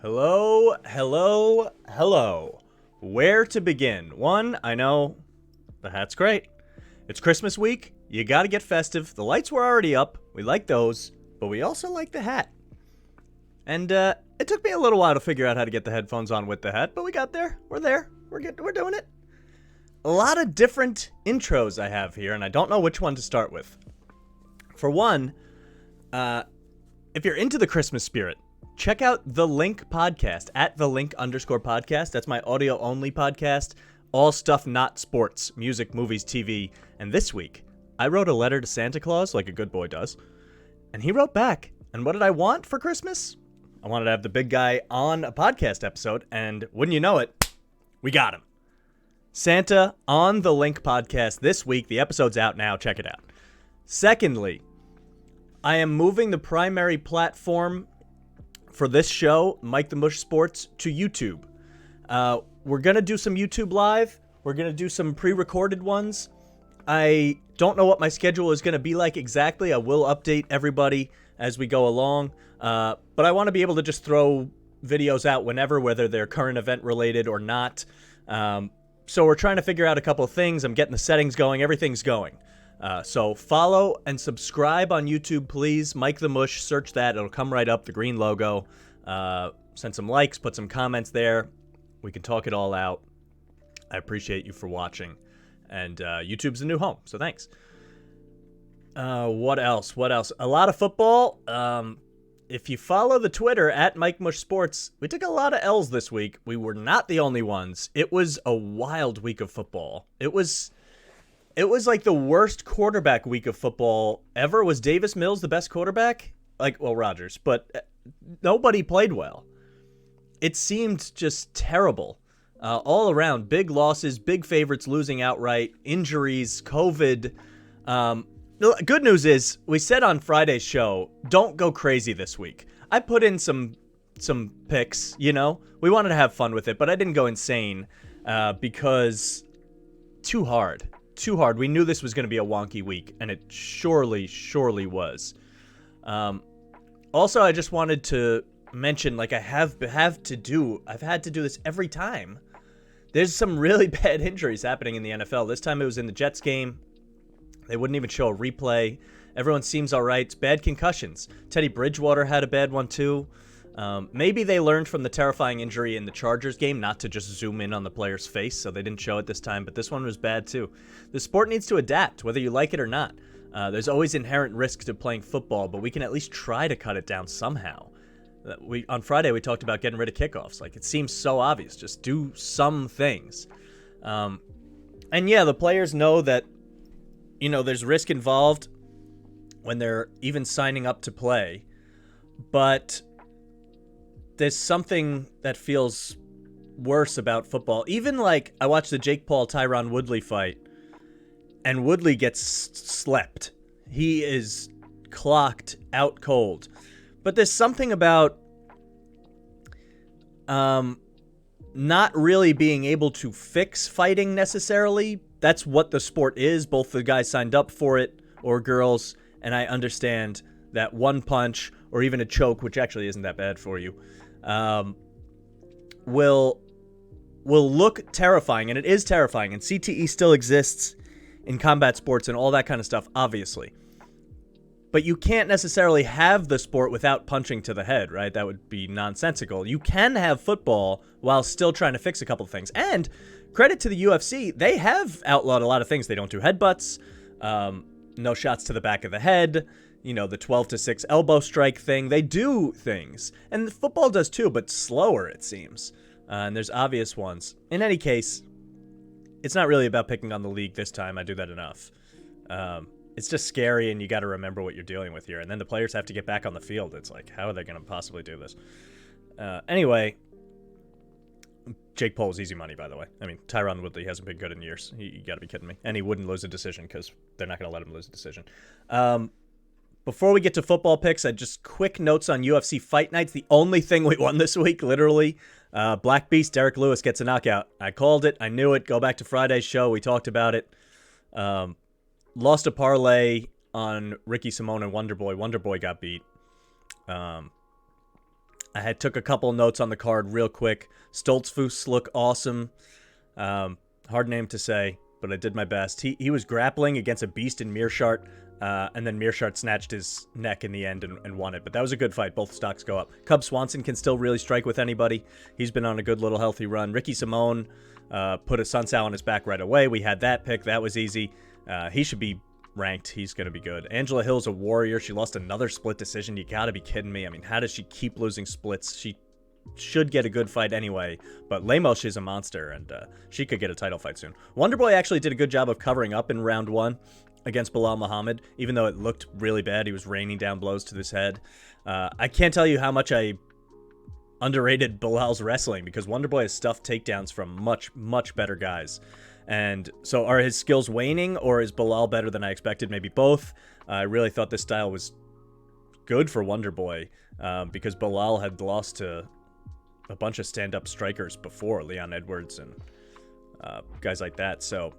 Hello, hello, hello. Where to begin? One, I know the hat's great. It's Christmas week. You gotta get festive. The lights were already up. We like those, but we also like the hat. And it took me a little while to figure out how to get the headphones on with the hat, but we got there. We're there. We're doing it. A lot of different intros I have here, and I don't know which one to start with. For one, if you're into the Christmas spirit, check out The Link Podcast, at @TheLink_podcast. That's my audio-only podcast. All stuff not sports, music, movies, TV. And this week, I wrote a letter to Santa Claus, like a good boy does. And he wrote back. And what did I want for Christmas? I wanted to have the big guy on a podcast episode. And wouldn't you know it, we got him. Santa on The Link Podcast this week. The episode's out now. Check it out. Secondly, I am moving the primary platform for this show, MikeTheMush Sports, to YouTube. We're going to do some YouTube Live. We're going to do some pre-recorded ones. I don't know what my schedule is going to be like exactly. I will update everybody as we go along. But I want to be able to just throw videos out whenever, whether they're current event related or not. So we're trying to figure out a couple of things. I'm getting the settings going. Everything's going. So follow and subscribe on YouTube, please. MikeTheMush, search that. It'll come right up, the green logo. Send some likes, put some comments there. We can talk it all out. I appreciate you for watching. And YouTube's the new home, so thanks. What else? A lot of football. If you follow the Twitter, at MikeMush Sports, we took a lot of L's this week. We were not the only ones. It was a wild week of football. It was like the worst quarterback week of football ever. Was Davis Mills the best quarterback? Rodgers, but nobody played well. It seemed just terrible. All around, big losses, big favorites losing outright, injuries, COVID. The good news is, we said on Friday's show, don't go crazy this week. I put in some picks, we wanted to have fun with it, but I didn't go insane because too hard. We knew this was going to be a wonky week, and it surely was. Also, I just wanted to mention, I've had to do this every time. There's some really bad injuries happening in the NFL. This time it was in the Jets game. They wouldn't even show a replay. Everyone seems all right. It's bad concussions. Teddy Bridgewater had a bad one too. Maybe they learned from the terrifying injury in the Chargers game not to just zoom in on the player's face, so they didn't show it this time, but this one was bad too. The sport needs to adapt, whether you like it or not. There's always inherent risk to playing football, but we can at least try to cut it down somehow. On Friday, we talked about getting rid of kickoffs. It seems so obvious. Just do some things. And yeah, the players know that, there's risk involved when they're even signing up to play, but there's something that feels worse about football. Even I watched the Jake Paul-Tyron Woodley fight, and Woodley gets slept. He is clocked out cold. But there's something about not really being able to fix fighting necessarily. That's what the sport is. Both the guys signed up for it, or girls, and I understand that one punch or even a choke, which actually isn't that bad for you, will look terrifying, and it is terrifying, and CTE still exists in combat sports and all that kind of stuff, obviously. But you can't necessarily have the sport without punching to the head, right? That would be nonsensical. You can have football while still trying to fix a couple of things. And credit to the UFC, they have outlawed a lot of things. They don't do headbutts, no shots to the back of the head, the 12-6 elbow strike thing. They do things. And the football does too, but slower, it seems. And there's obvious ones. In any case, it's not really about picking on the league this time. I do that enough. It's just scary, and you got to remember what you're dealing with here. And then the players have to get back on the field. It's how are they going to possibly do this? Anyway, Jake Paul's easy money, by the way. I mean, Tyron Woodley hasn't been good in years. You got to be kidding me. And he wouldn't lose a decision because they're not going to let him lose a decision. Before we get to football picks, just quick notes on UFC Fight Nights. The only thing we won this week, literally. Black Beast, Derek Lewis gets a knockout. I called it. I knew it. Go back to Friday's show. We talked about it. Lost a parlay on Ricky Simone and Wonderboy. Wonderboy got beat. I took a couple notes on the card real quick. Stoltzfus look awesome. Hard name to say, but I did my best. He was grappling against a beast in Mearshart, and then Mearshart snatched his neck in the end and won it. But that was a good fight. Both stocks go up. Cub Swanson can still really strike with anybody. He's been on a good little healthy run. Ricky Simone put a Sun Sal on his back right away. We had that pick. That was easy. He should be ranked. He's going to be good. Angela Hill's a warrior. She lost another split decision. You got to be kidding me. I mean, how does she keep losing splits? She should get a good fight anyway, but Lemos is a monster, and she could get a title fight soon. Wonderboy actually did a good job of covering up in round 1 against Bilal Muhammad, even though it looked really bad. He was raining down blows to his head. I can't tell you how much I underrated Bilal's wrestling, because Wonderboy has stuffed takedowns from much, much better guys. And so are his skills waning, or is Bilal better than I expected? Maybe both. I really thought this style was good for Wonderboy, because Bilal had lost to a bunch of stand-up strikers before, Leon Edwards and guys like that. So,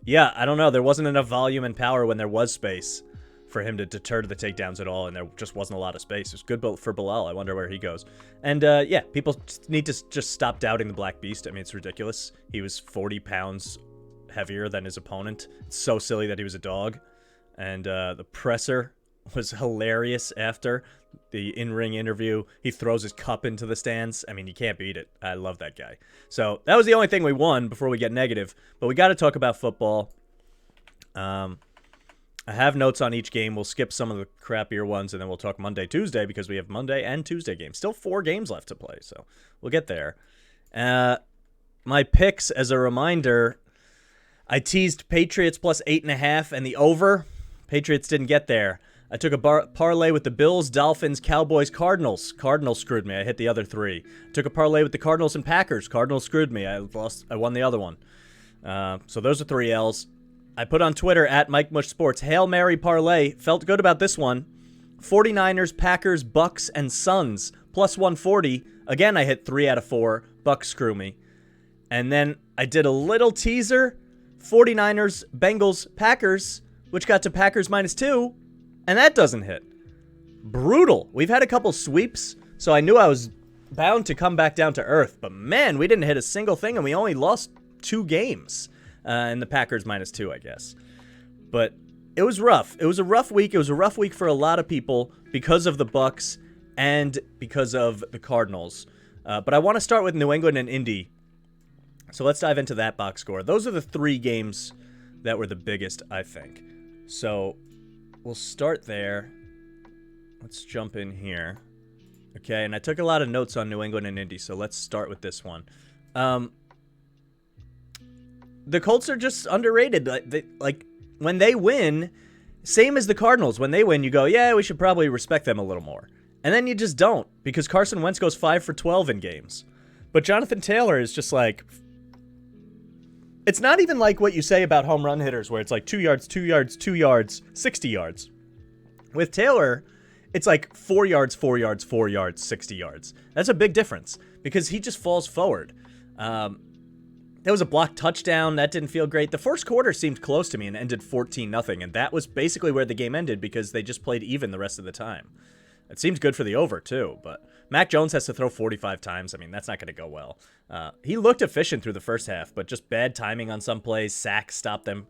yeah, I don't know. There wasn't enough volume and power when there was space for him to deter the takedowns at all, and there just wasn't a lot of space. It was good for Bilal. I wonder where he goes. And, yeah, people need to just stop doubting the Black Beast. I mean, it's ridiculous. He was 40 pounds heavier than his opponent. It's so silly that he was a dog. And the presser was hilarious after the in-ring interview. He throws his cup into the stands. I mean, you can't beat it. I love that guy. So that was the only thing we won before we get negative. But we got to talk about football. I have notes on each game. We'll skip some of the crappier ones, and then we'll talk Monday, Tuesday, because we have Monday and Tuesday games. Still 4 games left to play, so we'll get there. My picks, as a reminder, I teased Patriots plus 8.5 and the over. Patriots didn't get there. I took a parlay with the Bills, Dolphins, Cowboys, Cardinals. Cardinals screwed me. I hit the other 3. Took a parlay with the Cardinals and Packers. Cardinals screwed me. I won the other one. So those are 3 L's. I put on Twitter at MikeTheMush Sports, Hail Mary parlay. Felt good about this one. 49ers, Packers, Bucs, and Suns plus 140. Again, I hit 3 out of 4. Bucs screw me. And then I did a little teaser. 49ers, Bengals, Packers, which got to Packers -2. And that doesn't hit. Brutal. We've had a couple sweeps, so I knew I was bound to come back down to earth. But man, we didn't hit a single thing, and we only lost 2 games. And the Packers -2, I guess. But it was rough. It was a rough week. It was a rough week for a lot of people because of the Bucs and because of the Cardinals. But I want to start with New England and Indy. So let's dive into that box score. Those are the 3 games that were the biggest, I think. So we'll start there. Let's jump in here. Okay, and I took a lot of notes on New England and Indy, so let's start with this one. The Colts are just underrated. Like when they win, same as the Cardinals, when they win, you go, yeah, we should probably respect them a little more. And then you just don't, because Carson Wentz goes 5 for 12 in games. But Jonathan Taylor is just like, it's not even like what you say about home run hitters, where it's like 2 yards, 2 yards, 2 yards, 60 yards. With Taylor, it's like 4 yards, 4 yards, 4 yards, 60 yards. That's a big difference, because he just falls forward. There was a blocked touchdown. That didn't feel great. The first quarter seemed close to me and ended 14-0, and that was basically where the game ended because they just played even the rest of the time. It seems good for the over, too, but Mac Jones has to throw 45 times. I mean, that's not going to go well. He looked efficient through the first half, but just bad timing on some plays. Sacks stopped them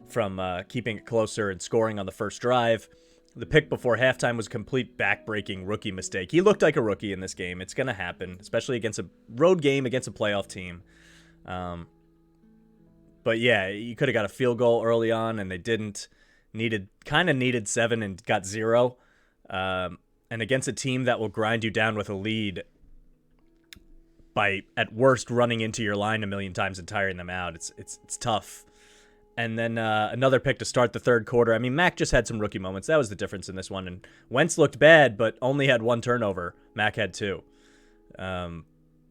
from keeping it closer and scoring on the first drive. The pick before halftime was a complete back-breaking rookie mistake. He looked like a rookie in this game. It's going to happen, especially against a road game against a playoff team. But yeah, you could have got a field goal early on, and they didn't. Kind of needed 7 and got 0. And against a team that will grind you down with a lead by, at worst, running into your line a million times and tiring them out, it's tough. And then another pick to start the third quarter. I mean, Mac just had some rookie moments. That was the difference in this one. And Wentz looked bad, but only had 1 turnover. Mac had 2.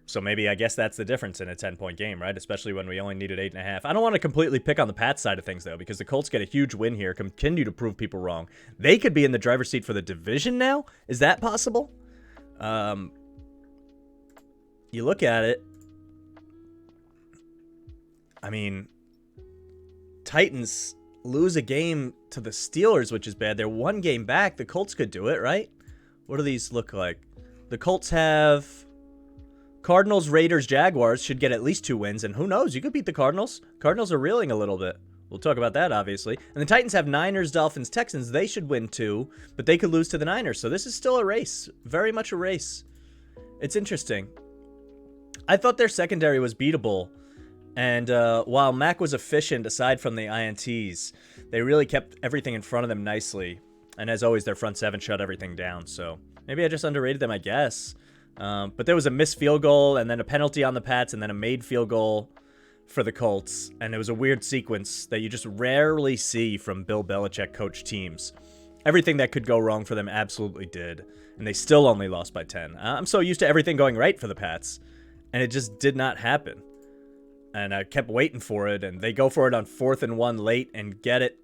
So maybe I guess that's the difference in a 10-point game, right? Especially when we only needed 8.5. I don't want to completely pick on the Pats side of things, though, because the Colts get a huge win here, continue to prove people wrong. They could be in the driver's seat for the division now? Is that possible? You look at it. I mean, Titans lose a game to the Steelers, which is bad. They're 1 game back. The Colts could do it, right? What do these look like? The Colts have Cardinals, Raiders, Jaguars. Should get at least 2 wins. And who knows? You could beat the Cardinals. Cardinals are reeling a little bit. We'll talk about that, obviously. And the Titans have Niners, Dolphins, Texans. They should win 2, but they could lose to the Niners. So this is still a race. Very much a race. It's interesting. I thought their secondary was beatable. And while Mac was efficient, aside from the INTs, they really kept everything in front of them nicely. And as always, their front 7 shut everything down. So maybe I just underrated them, I guess. But there was a missed field goal and then a penalty on the Pats and then a made field goal for the Colts, and it was a weird sequence that you just rarely see from Bill Belichick coach teams. Everything that could go wrong for them absolutely did, and they still only lost by 10. I'm so used to everything going right for the Pats, and it just did not happen. And I kept waiting for it, and they go for it on 4th and 1 late and get it.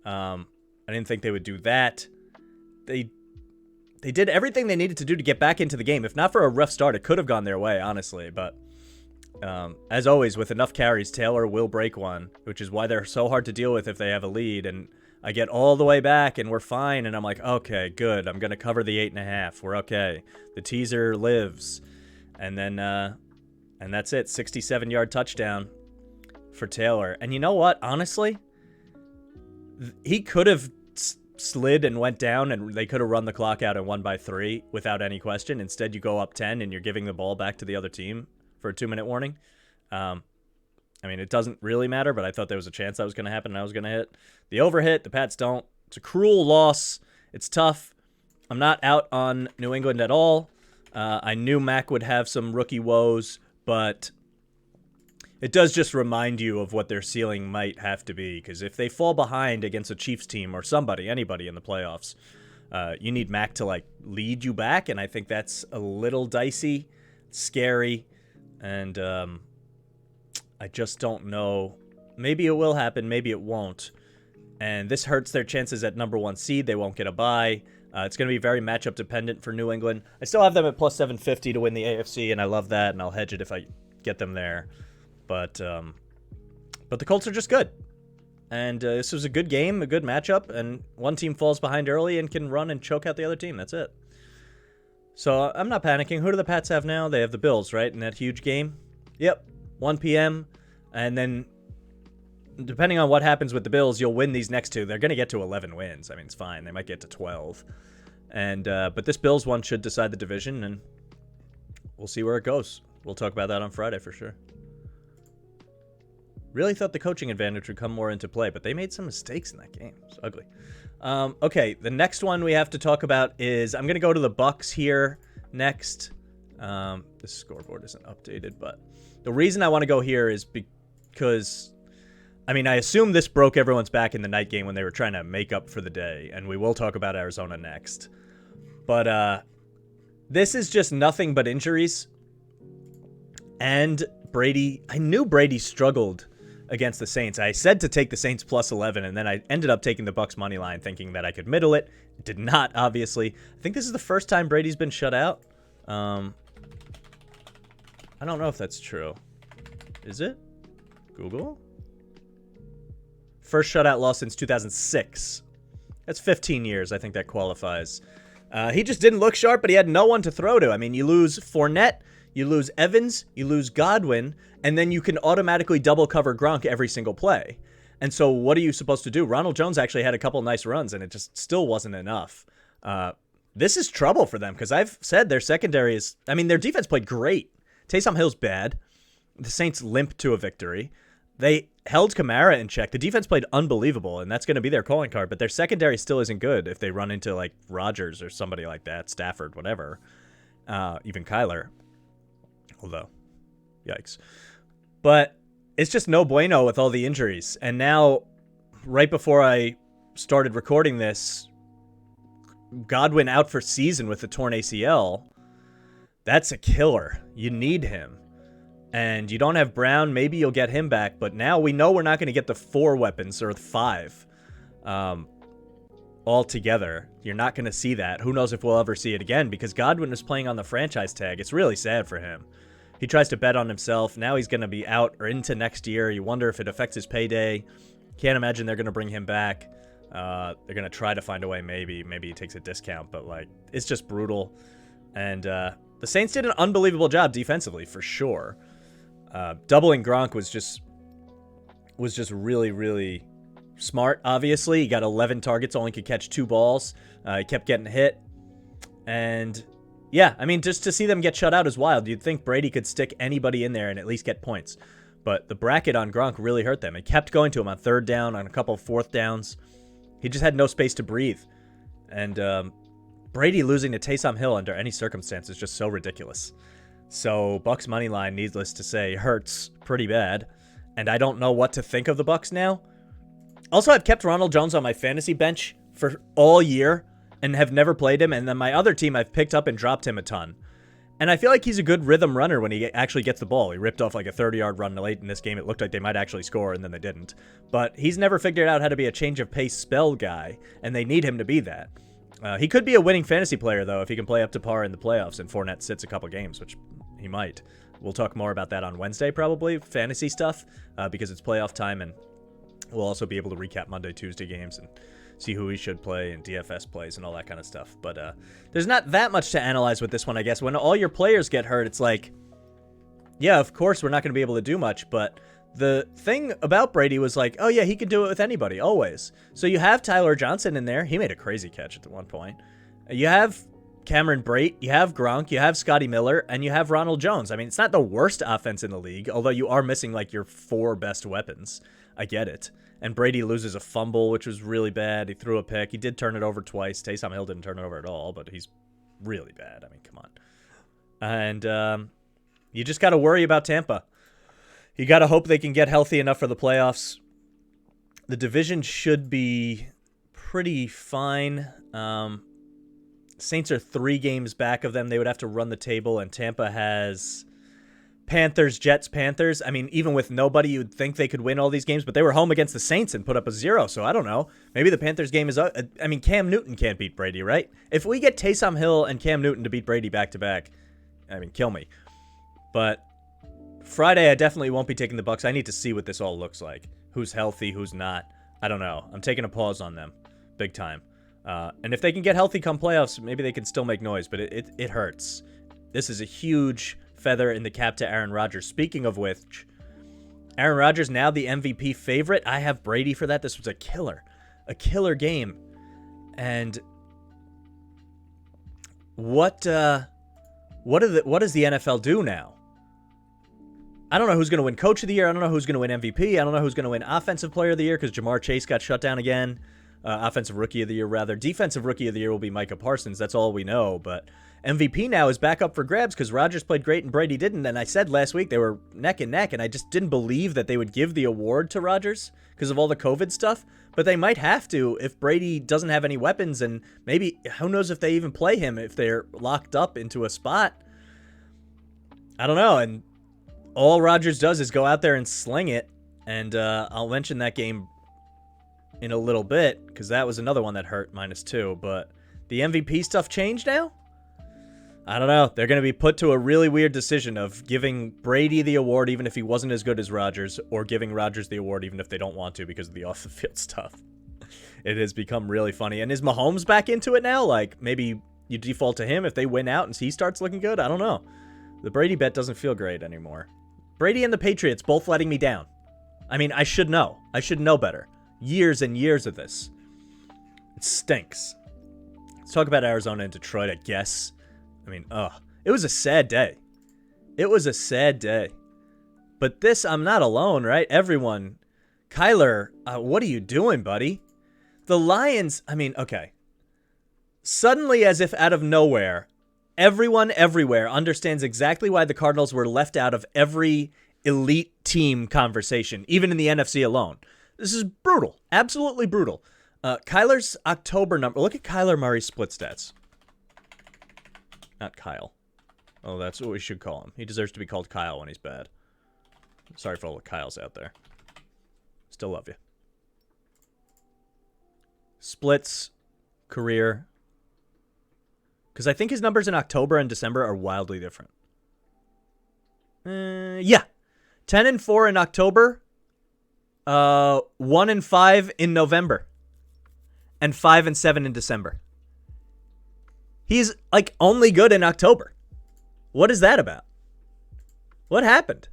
I didn't think they would do that. They did everything they needed to do to get back into the game. If not for a rough start, it could have gone their way, honestly, but as always, with enough carries, Taylor will break one, which is why they're so hard to deal with if they have a lead. And I get all the way back, and we're fine, and I'm like, okay, good. I'm going to cover the 8.5. We're okay. The teaser lives. And then, and that's it. 67-yard touchdown for Taylor. And you know what? Honestly, he could have slid and went down, and they could have run the clock out and won by 3 without any question. Instead, you go up 10, and you're giving the ball back to the other team for a 2-minute warning. I mean, it doesn't really matter, but I thought there was a chance that was going to happen and I was going to hit. The overhit, the Pats don't. It's a cruel loss. It's tough. I'm not out on New England at all. I knew Mac would have some rookie woes, but it does just remind you of what their ceiling might have to be, because if they fall behind against a Chiefs team or anybody in the playoffs, you need Mac to, like, lead you back, and I think that's a little dicey, scary. And I just don't know. Maybe it will happen. Maybe it won't. And this hurts their chances at number 1 seed. They won't get a bye. It's going to be very matchup dependent for New England. I still have them at plus 750 to win the AFC, and I love that, and I'll hedge it if I get them there. But the Colts are just good. And this was a good game, a good matchup, and one team falls behind early and can run and choke out the other team. That's it. So I'm not panicking. Who do the Pats have now? They have the Bills, right? In that huge game? Yep. 1 p.m. And then, depending on what happens with the Bills, you'll win these next 2. They're going to get to 11 wins. I mean, it's fine. They might get to 12. And but this Bills one should decide the division, and we'll see where it goes. We'll talk about that on Friday for sure. Really thought the coaching advantage would come more into play, but they made some mistakes in that game. It's ugly. Okay, the next one we have to talk about is, I'm going to go to the Bucs here next. This scoreboard isn't updated, but the reason I want to go here is because, I mean, I assume this broke everyone's back in the night game when they were trying to make up for the day, and we will talk about Arizona next. But this is just nothing but injuries. And Brady, I knew Brady struggled against the Saints. I said to take the Saints plus 11, and then I ended up taking the Bucs money line thinking that I could middle it. Did not, obviously. I think this is the first time Brady's been shut out. I don't know if that's true. Is it? Google? First shutout loss since 2006. That's 15 years. I think that qualifies. He just didn't look sharp, but he had no one to throw to. I mean, you lose Fournette, you lose Evans, you lose Godwin, and then you can automatically double cover Gronk every single play. And so what are you supposed to do? Ronald Jones actually had a couple nice runs, and it just still wasn't enough. This is trouble for them, because I've said their secondary is, I mean, their defense played great. Taysom Hill's bad. The Saints limped to a victory. They held Kamara in check. The defense played unbelievable, and that's going to be their calling card, but their secondary still isn't good if they run into, like, Rodgers or somebody like that, Stafford, whatever, even Kyler. Although, yikes. But it's just no bueno with all the injuries. And now, right before I started recording this, Godwin out for season with a torn ACL. That's a killer. You need him. And you don't have Brown. Maybe you'll get him back. But now we know we're not going to get the 4 weapons or the 5 all together. You're not going to see that. Who knows if we'll ever see it again, because Godwin was playing on the franchise tag. It's really sad for him. He tries to bet on himself. Now he's going to be out or into next year. You wonder if it affects his payday. Can't imagine they're going to bring him back. They're going to try to find a way, maybe. Maybe he takes a discount, but, like, it's just brutal. And the Saints did an unbelievable job defensively, for sure. Doubling Gronk was just really, really smart, obviously. He got 11 targets, only could catch 2 balls. He kept getting hit. And, yeah, I mean, just to see them get shut out is wild. You'd think Brady could stick anybody in there and at least get points. But the bracket on Gronk really hurt them. It kept going to him on 3rd down, on a couple of 4th downs. He just had no space to breathe. And Brady losing to Taysom Hill under any circumstance is just so ridiculous. So Bucs money line, needless to say, hurts pretty bad. And I don't know what to think of the Bucs now. Also, I've kept Ronald Jones on my fantasy bench for all year and have never played him. And then my other team, I've picked up and dropped him a ton. And I feel like he's a good rhythm runner when he actually gets the ball. He ripped off like a 30-yard run late in this game. It looked like they might actually score, and then they didn't. But he's never figured out how to be a change-of-pace spell guy, and they need him to be that. He could be a winning fantasy player, though, if he can play up to par in the playoffs and Fournette sits a couple games, which he might. We'll talk more about that on Wednesday, probably, fantasy stuff, because it's playoff time, and we'll also be able to recap Monday, Tuesday games and see who he should play and DFS plays and all that kind of stuff. But there's not that much to analyze with this one, I guess. When all your players get hurt, it's like, yeah, of course we're not going to be able to do much. But the thing about Brady was like, oh, yeah, he could do it with anybody, always. So you have Tyler Johnson in there. He made a crazy catch at one point. You have Cameron Brate, you have Gronk, you have Scotty Miller, and you have Ronald Jones. I mean, it's not the worst offense in the league, although you are missing like your 4 best weapons. I get it. And Brady loses a fumble, which was really bad. He threw a pick. He did turn it over twice. Taysom Hill didn't turn it over at all, but he's really bad. I mean, come on. And you just got to worry about Tampa. You got to hope they can get healthy enough for the playoffs. The division should be pretty fine. Saints are 3 games back of them. They would have to run the table, and Tampa has Panthers, Jets, Panthers. I mean, even with nobody, you'd think they could win all these games, but they were home against the Saints and put up a 0, so I don't know. Maybe the Panthers game is up. I mean, Cam Newton can't beat Brady, right? If we get Taysom Hill and Cam Newton to beat Brady back-to-back, I mean, kill me. But Friday, I definitely won't be taking the Bucs. I need to see what this all looks like. Who's healthy, who's not. I don't know. I'm taking a pause on them. Big time. And if they can get healthy come playoffs, maybe they can still make noise, but it hurts. This is a huge feather in the cap to Aaron Rodgers. Speaking of which, Aaron Rodgers now the MVP favorite. I have Brady for that. This was a killer game. And what does the NFL do now? I don't know who's going to win Coach of the Year. I don't know who's going to win MVP. I don't know who's going to win Offensive Player of the Year because Jamar Chase got shut down again. Offensive Rookie of the Year, rather. Defensive Rookie of the Year will be Micah Parsons. That's all we know. But MVP now is back up for grabs because Rodgers played great and Brady didn't. And I said last week they were neck and neck, and I just didn't believe that they would give the award to Rodgers because of all the COVID stuff. But they might have to if Brady doesn't have any weapons, and maybe, who knows if they even play him if they're locked up into a spot. I don't know. And all Rodgers does is go out there and sling it. And I'll mention that game in a little bit because that was another one that hurt, -2. But the MVP stuff changed now? I don't know. They're going to be put to a really weird decision of giving Brady the award even if he wasn't as good as Rodgers, or giving Rodgers the award even if they don't want to because of the off-the-field stuff. It has become really funny. And is Mahomes back into it now? Like, maybe you default to him if they win out and he starts looking good? I don't know. The Brady bet doesn't feel great anymore. Brady and the Patriots both letting me down. I mean, I should know. I should know better. Years and years of this. It stinks. Let's talk about Arizona and Detroit, I guess. I mean, it was a sad day. It was a sad day. But this, I'm not alone, right? Everyone. Kyler, what are you doing, buddy? The Lions, I mean, okay. Suddenly, as if out of nowhere, everyone everywhere understands exactly why the Cardinals were left out of every elite team conversation, even in the NFC alone. This is brutal. Absolutely brutal. Kyler's October number. Look at Kyler Murray's split stats. Not Kyle. Oh, that's what we should call him. He deserves to be called Kyle when he's bad. Sorry for all the Kyles out there. Still love you. Splits, career. Because I think his numbers in October and December are wildly different. Yeah. 10-4 in October. 1-5 in November. And 5-7 in December. He's like only good in October. What is that about? What happened?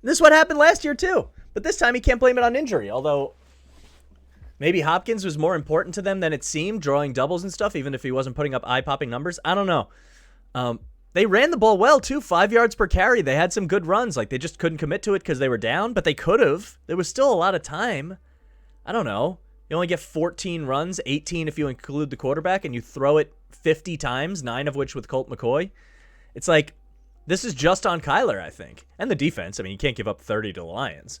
This is what happened last year too. But this time he can't blame it on injury. Although maybe Hopkins was more important to them than it seemed, drawing doubles and stuff, even if he wasn't putting up eye-popping numbers. I don't know. They ran the ball well too, 5 yards per carry. They had some good runs. Like they just couldn't commit to it because they were down, but they could have. There was still a lot of time. I don't know. You only get 14 runs, 18 if you include the quarterback, and you throw it 50 times, 9 of which with Colt McCoy. It's like, this is just on Kyler, I think. And the defense. I mean, you can't give up 30 to the Lions.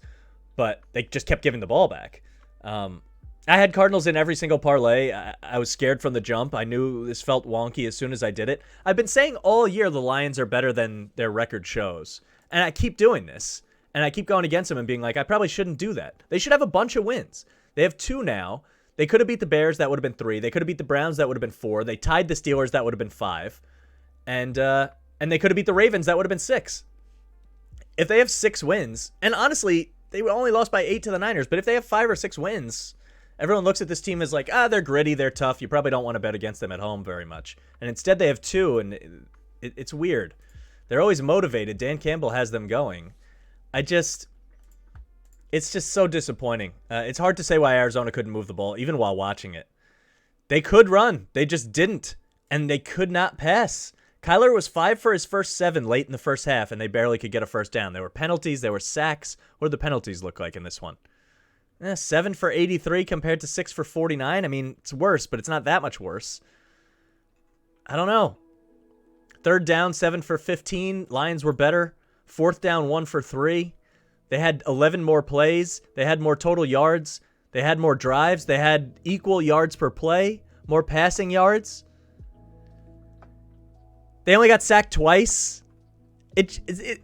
But they just kept giving the ball back. I had Cardinals in every single parlay. I was scared from the jump. I knew this felt wonky as soon as I did it. I've been saying all year the Lions are better than their record shows. And I keep doing this. And I keep going against them and being like, I probably shouldn't do that. They should have a bunch of wins. They have 2 now. They could have beat the Bears. That would have been 3. They could have beat the Browns. That would have been 4. They tied the Steelers. That would have been 5. And they could have beat the Ravens. That would have been 6. If they have 6 wins, and honestly, they only lost by 8 to the Niners, but if they have 5 or 6 wins, everyone looks at this team as like, they're gritty, they're tough. You probably don't want to bet against them at home very much. And instead they have 2, and it's weird. They're always motivated. Dan Campbell has them going. It's just so disappointing. It's hard to say why Arizona couldn't move the ball, even while watching it. They could run. They just didn't. And they could not pass. Kyler was 5 for his first 7 late in the first half, and they barely could get a first down. There were penalties. There were sacks. What did the penalties look like in this one? 7 for 83 compared to 6 for 49. I mean, it's worse, but it's not that much worse. I don't know. 3rd down, 7 for 15. Lions were better. 4th down, 1 for 3. They had 11 more plays. They had more total yards. They had more drives. They had equal yards per play, more passing yards. They only got sacked twice.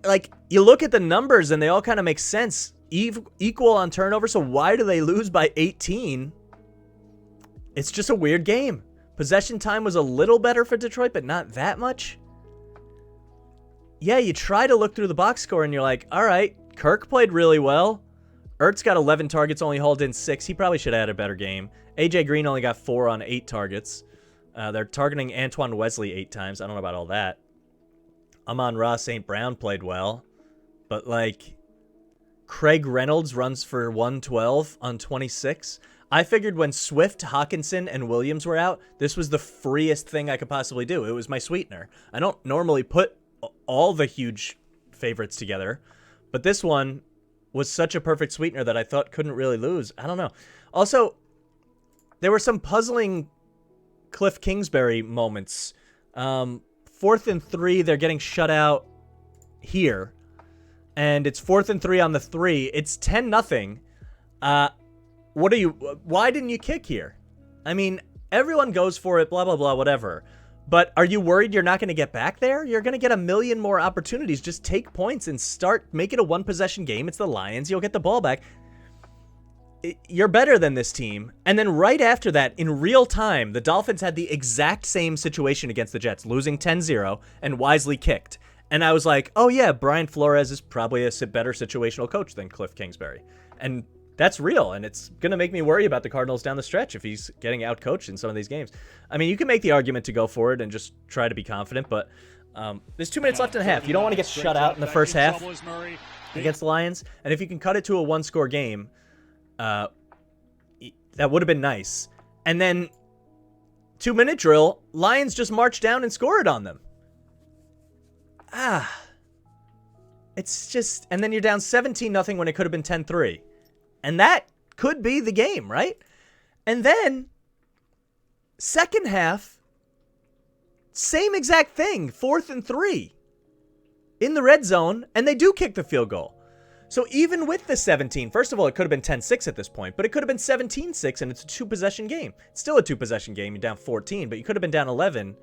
Like, you look at the numbers and they all kind of make sense. Equal on turnover, so why do they lose by 18? It's just a weird game. Possession time was a little better for Detroit, but not that much. Yeah, you try to look through the box score and you're like, all right, Kirk played really well. Ertz got 11 targets, only hauled in 6. He probably should have had a better game. AJ Green only got 4 on 8 targets. They're targeting Antoine Wesley 8 times. I don't know about all that. Amon-Ra St. Brown played well. But, like, Craig Reynolds runs for 112 on 26. I figured when Swift, Hawkinson, and Williams were out, this was the freest thing I could possibly do. It was my sweetener. I don't normally put all the huge favorites together, but this one was such a perfect sweetener that I thought couldn't really lose. I don't know. Also, there were some puzzling Cliff Kingsbury moments. 4th and 3, they're getting shut out here. And it's 4th and 3 on the 3. It's 10-0. Why didn't you kick here? I mean, everyone goes for it, blah, blah, blah, whatever. But are you worried you're not going to get back there? You're going to get a million more opportunities. Just take points and make it a one-possession game. It's the Lions. You'll get the ball back. You're better than this team. And then right after that, in real time, the Dolphins had the exact same situation against the Jets, losing 10-0, and wisely kicked. And I was like, oh yeah, Brian Flores is probably a better situational coach than Cliff Kingsbury. And that's real, and it's going to make me worry about the Cardinals down the stretch if he's getting out-coached in some of these games. I mean, you can make the argument to go for it and just try to be confident, but there's 2 minutes left in the half. You don't want to get shut out in the first half against the Lions. And if you can cut it to a one-score game, that would have been nice. And then 2-minute drill, Lions just march down and score it on them. It's just, and then you're down 17-0 when it could have been 10-3. And that could be the game, right? And then, second half, same exact thing, 4th and 3 in the red zone, and they do kick the field goal. So even with the 17, first of all, it could have been 10-6 at this point, but it could have been 17-6, and it's a 2-possession game. It's still a 2-possession game. You're down 14, but you could have been down 11.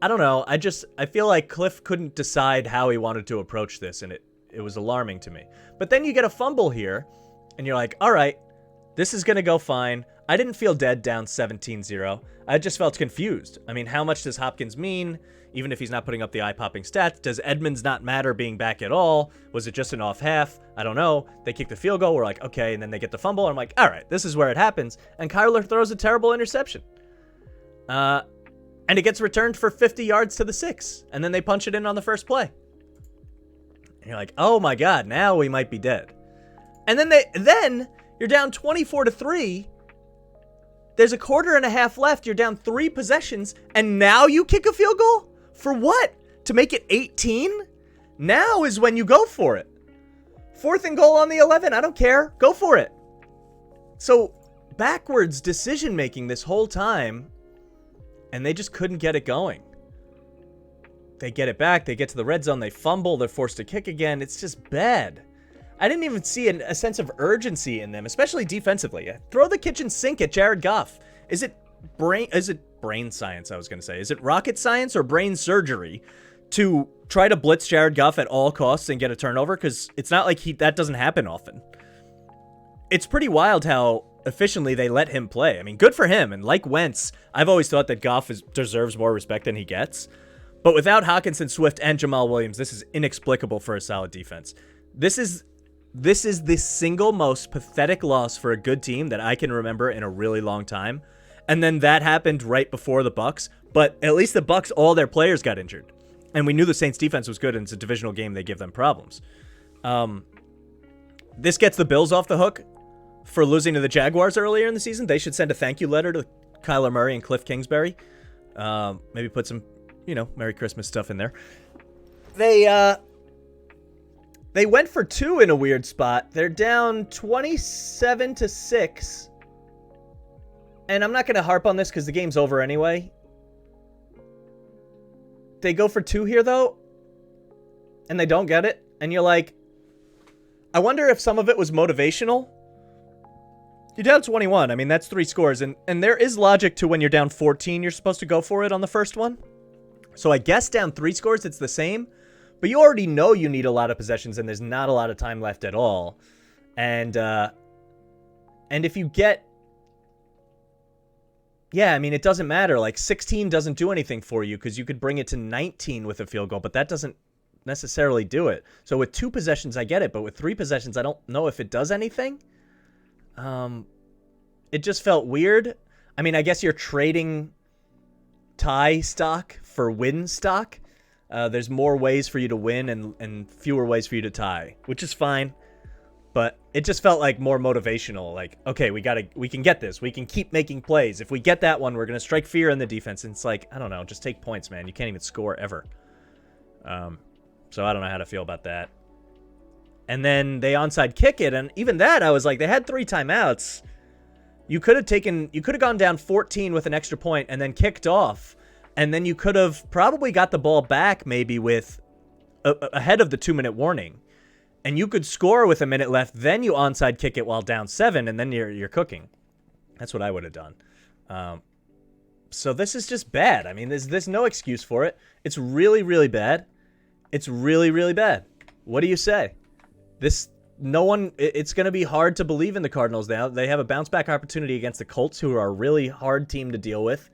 I don't know. I feel like Cliff couldn't decide how he wanted to approach this, and it was alarming to me. But then you get a fumble here, and you're like, all right, this is going to go fine. I didn't feel dead down 17-0. I just felt confused. I mean, how much does Hopkins mean? Even if he's not putting up the eye-popping stats, does Edmonds not matter being back at all? Was it just an off half? I don't know. They kick the field goal. We're like, okay, and then they get the fumble. And I'm like, all right, this is where it happens. And Kyler throws a terrible interception. And And it gets returned for 50 yards to the 6. And then they punch it in on the first play. And you're like, oh my God, now we might be dead. And then you're down 24-3. There's a quarter and a half left. You're down 3 possessions. And now you kick a field goal? For what? To make it 18? Now is when you go for it. 4th and goal on the 11. I don't care. Go for it. So backwards decision making this whole time. And they just couldn't get it going. They get it back. They get to the red zone. They fumble. They're forced to kick again. It's just bad. I didn't even see a sense of urgency in them, especially defensively. Throw the kitchen sink at Jared Goff. Is it brain science, I was going to say. Is it rocket science or brain surgery to try to blitz Jared Goff at all costs and get a turnover? Because it's not like that doesn't happen often. It's pretty wild how efficiently they let him play. I mean, good for him. And like Wentz, I've always thought that Goff deserves more respect than he gets. But without Hawkinson, Swift, and Jamal Williams, this is inexplicable for a solid defense. This is the single most pathetic loss for a good team that I can remember in a really long time. And then that happened right before the Bucs. But at least the Bucs, all their players got injured. And we knew the Saints defense was good, and it's a divisional game. They give them problems. This gets the Bills off the hook for losing to the Jaguars earlier in the season. They should send a thank you letter to Kyler Murray and Cliff Kingsbury. Maybe put some, Merry Christmas stuff in there. They went for 2 in a weird spot. They're down 27-6. And I'm not going to harp on this because the game's over anyway. They go for 2 here, though, and they don't get it. And you're like, I wonder if some of it was motivational. You're down 21. I mean, that's 3 scores. And there is logic to when you're down 14, you're supposed to go for it on the first one. So I guess down 3 scores, it's the same. But you already know you need a lot of possessions, and there's not a lot of time left at all. And if you get... Yeah, I mean, it doesn't matter. Like, 16 doesn't do anything for you because you could bring it to 19 with a field goal, but that doesn't necessarily do it. So with 2 possessions, I get it, but with 3 possessions, I don't know if it does anything. It just felt weird. I mean, I guess you're trading tie stock for win stock. There's more ways for you to win and fewer ways for you to tie, which is fine. But it just felt like more motivational. Like, okay, we can get this. We can keep making plays. If we get that one, we're going to strike fear in the defense. And it's like, I don't know, just take points, man. You can't even score ever. So I don't know how to feel about that. And then they onside kick it. And even that, I was like, they had 3 timeouts. You could have gone down 14 with an extra point and then kicked off. And then you could have probably got the ball back maybe with ahead of the 2-minute warning. And you could score with a minute left. Then you onside kick it while down 7. And then you're cooking. That's what I would have done. So this is just bad. I mean, there's no excuse for it. It's really, really bad. It's really, really bad. What do you say? It's going to be hard to believe in the Cardinals now. They have a bounce back opportunity against the Colts, who are a really hard team to deal with.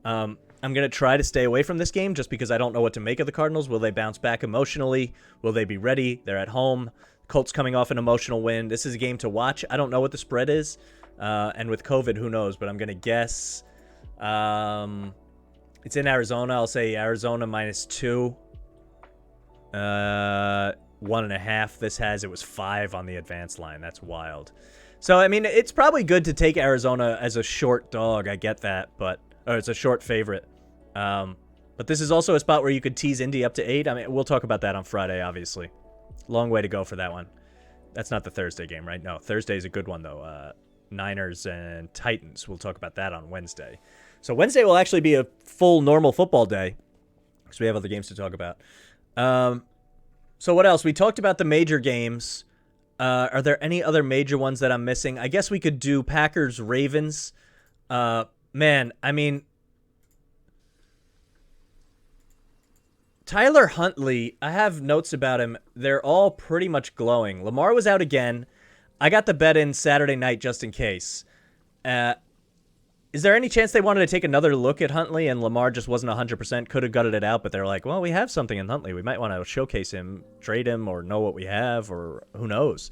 I'm going to try to stay away from this game just because I don't know what to make of the Cardinals. Will they bounce back emotionally? Will they be ready? They're at home. Colts coming off an emotional win. This is a game to watch. I don't know what the spread is. And with COVID, who knows? But I'm going to guess it's in Arizona. I'll say Arizona -2. 1.5 it was 5 on the advanced line. That's wild. So I mean, it's probably good to take Arizona as a short dog. I get that, or it's a short favorite. But this is also a spot where you could tease Indy up to 8. I mean, we'll talk about that on Friday, obviously. Long way to go for that one. That's not the Thursday game, right? No, Thursday's a good one though. Niners and Titans. We'll talk about that on Wednesday. So Wednesday will actually be a full normal football day because we have other games to talk about. So what else? We talked about the major games. Are there any other major ones that I'm missing? I guess we could do Packers-Ravens. Man, I mean, Tyler Huntley, I have notes about him. They're all pretty much glowing. Lamar was out again. I got the bet in Saturday night just in case. Is there any chance they wanted to take another look at Huntley and Lamar just wasn't 100%, could have gutted it out, but they're like, well, we have something in Huntley. We might want to showcase him, trade him, or know what we have, or who knows.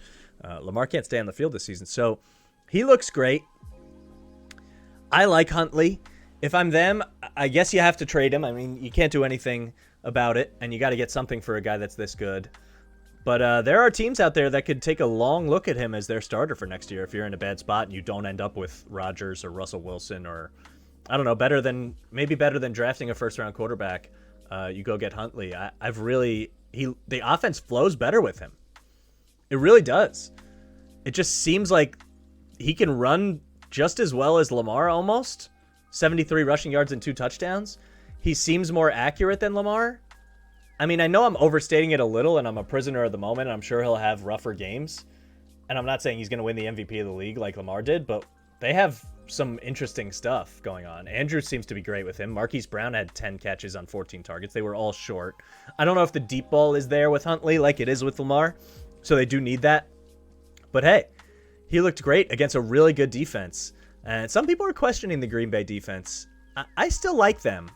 Lamar can't stay on the field this season. So he looks great. I like Huntley. If I'm them, I guess you have to trade him. I mean, you can't do anything about it, and you got to get something for a guy that's this good. But there are teams out there that could take a long look at him as their starter for next year if you're in a bad spot and you don't end up with Rodgers or Russell Wilson or, I don't know, maybe better than drafting a first-round quarterback. You go get Huntley. The offense flows better with him. It really does. It just seems like he can run just as well as Lamar almost. 73 rushing yards and 2 touchdowns. He seems more accurate than Lamar. I mean, I know I'm overstating it a little, and I'm a prisoner of the moment. And I'm sure he'll have rougher games. And I'm not saying he's going to win the MVP of the league like Lamar did, but they have some interesting stuff going on. Andrews seems to be great with him. Marquise Brown had 10 catches on 14 targets. They were all short. I don't know if the deep ball is there with Huntley like it is with Lamar, so they do need that. But hey, he looked great against a really good defense. And some people are questioning the Green Bay defense. I still like them.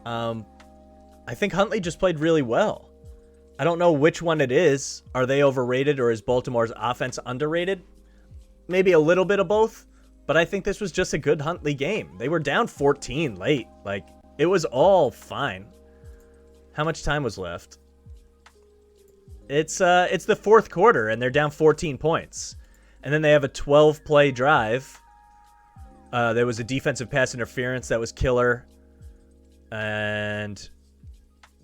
I think Huntley just played really well. I don't know which one it is. Are they overrated or is Baltimore's offense underrated? Maybe a little bit of both. But I think this was just a good Huntley game. They were down 14 late. Like, it was all fine. How much time was left? It's the fourth quarter, and they're down 14 points. And then they have a 12-play drive. There was a defensive pass interference that was killer. And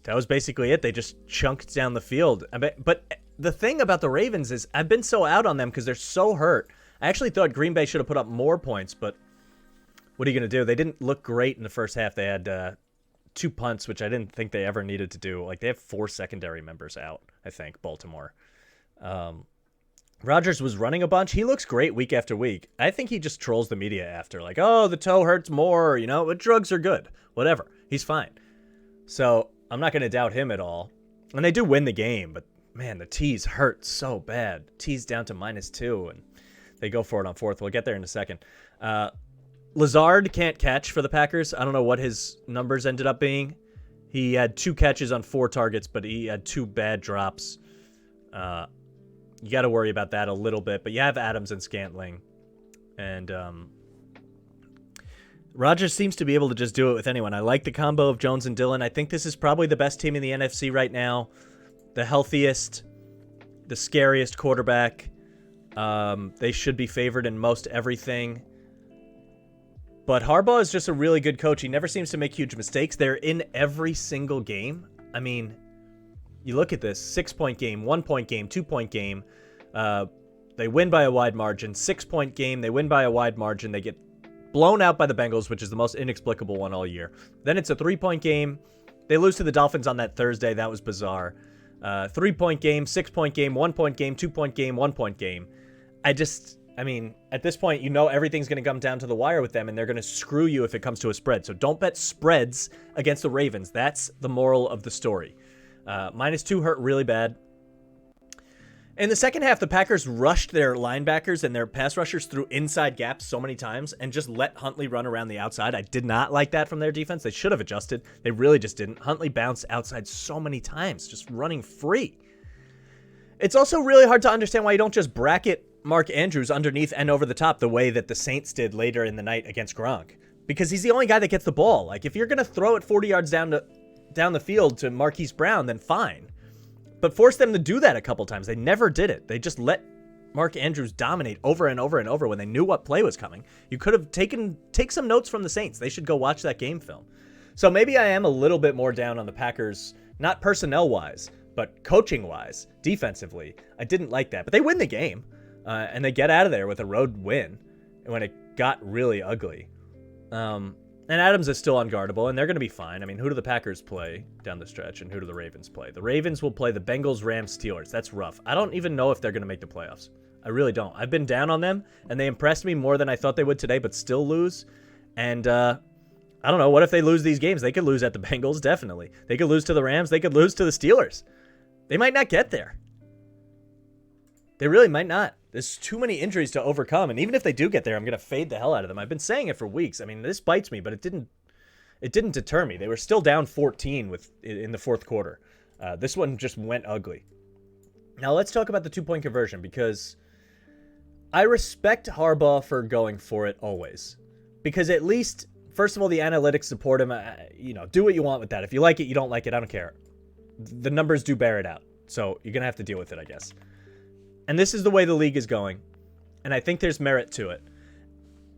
that was basically it. They just chunked down the field. But the thing about the Ravens is I've been so out on them because they're so hurt. I actually thought Green Bay should have put up more points, but what are you going to do? They didn't look great in the first half. They had 2 punts, which I didn't think they ever needed to do. Like, they have 4 secondary members out, I think, Baltimore. Rodgers was running a bunch. He looks great week after week. I think he just trolls the media after, like, oh, the toe hurts more, but drugs are good. Whatever. He's fine. So I'm not going to doubt him at all. And they do win the game, but, man, the T's hurt so bad. T's down to -2, and they go for it on fourth. We'll get there in a second. Lazard can't catch for the Packers. I don't know what his numbers ended up being. He had 2 catches on 4 targets, but he had 2 bad drops. You got to worry about that a little bit, but you have Adams and Scantling. And Rodgers seems to be able to just do it with anyone. I like the combo of Jones and Dillon. I think this is probably the best team in the NFC right now. The healthiest, the scariest quarterback. They should be favored in most everything. But Harbaugh is just a really good coach. He never seems to make huge mistakes. They're in every single game. I mean, you look at this, 6-point game, 1-point game, 2-point game. They win by a wide margin. 6-point game, they win by a wide margin. They get blown out by the Bengals, which is the most inexplicable one all year. Then it's a 3-point game. They lose to the Dolphins on that Thursday. That was bizarre. 3-point game, 6-point game, 1-point game, 2-point game, 1-point game. I mean, at this point, everything's going to come down to the wire with them, and they're going to screw you if it comes to a spread. So don't bet spreads against the Ravens. That's the moral of the story. -2 hurt really bad. In the second half, the Packers rushed their linebackers and their pass rushers through inside gaps so many times and just let Huntley run around the outside. I did not like that from their defense. They should have adjusted. They really just didn't. Huntley bounced outside so many times, just running free. It's also really hard to understand why you don't just bracket Mark Andrews underneath and over the top the way that the Saints did later in the night against Gronk. Because he's the only guy that gets the ball. Like, if you're going to throw it 40 yards down the field to Marquise Brown, then fine. But force them to do that a couple times. They never did it. They just let Mark Andrews dominate over and over and over when they knew what play was coming. You could have take some notes from the Saints. They should go watch that game film. So maybe I am a little bit more down on the Packers, not personnel-wise, but coaching-wise, defensively. I didn't like that. But they win the game, and they get out of there with a road win when it got really ugly. And Adams is still unguardable, and they're going to be fine. I mean, who do the Packers play down the stretch, and who do the Ravens play? The Ravens will play the Bengals, Rams, Steelers. That's rough. I don't even know if they're going to make the playoffs. I really don't. I've been down on them, and they impressed me more than I thought they would today, but still lose. And I don't know. What if they lose these games? They could lose at the Bengals, definitely. They could lose to the Rams. They could lose to the Steelers. They might not get there. They really might not. There's too many injuries to overcome, and even if they do get there, I'm going to fade the hell out of them. I've been saying it for weeks. I mean, this bites me, but it didn't deter me. They were still down 14 in the fourth quarter. This one just went ugly. Now let's talk about the 2-point conversion, because I respect Harbaugh for going for it always, because at least first of all, the analytics support him. Do what you want with that. If you like it, you don't like it, I don't care. The numbers do bear it out. So you're going to have to deal with it, I guess. And this is the way the league is going. And I think there's merit to it.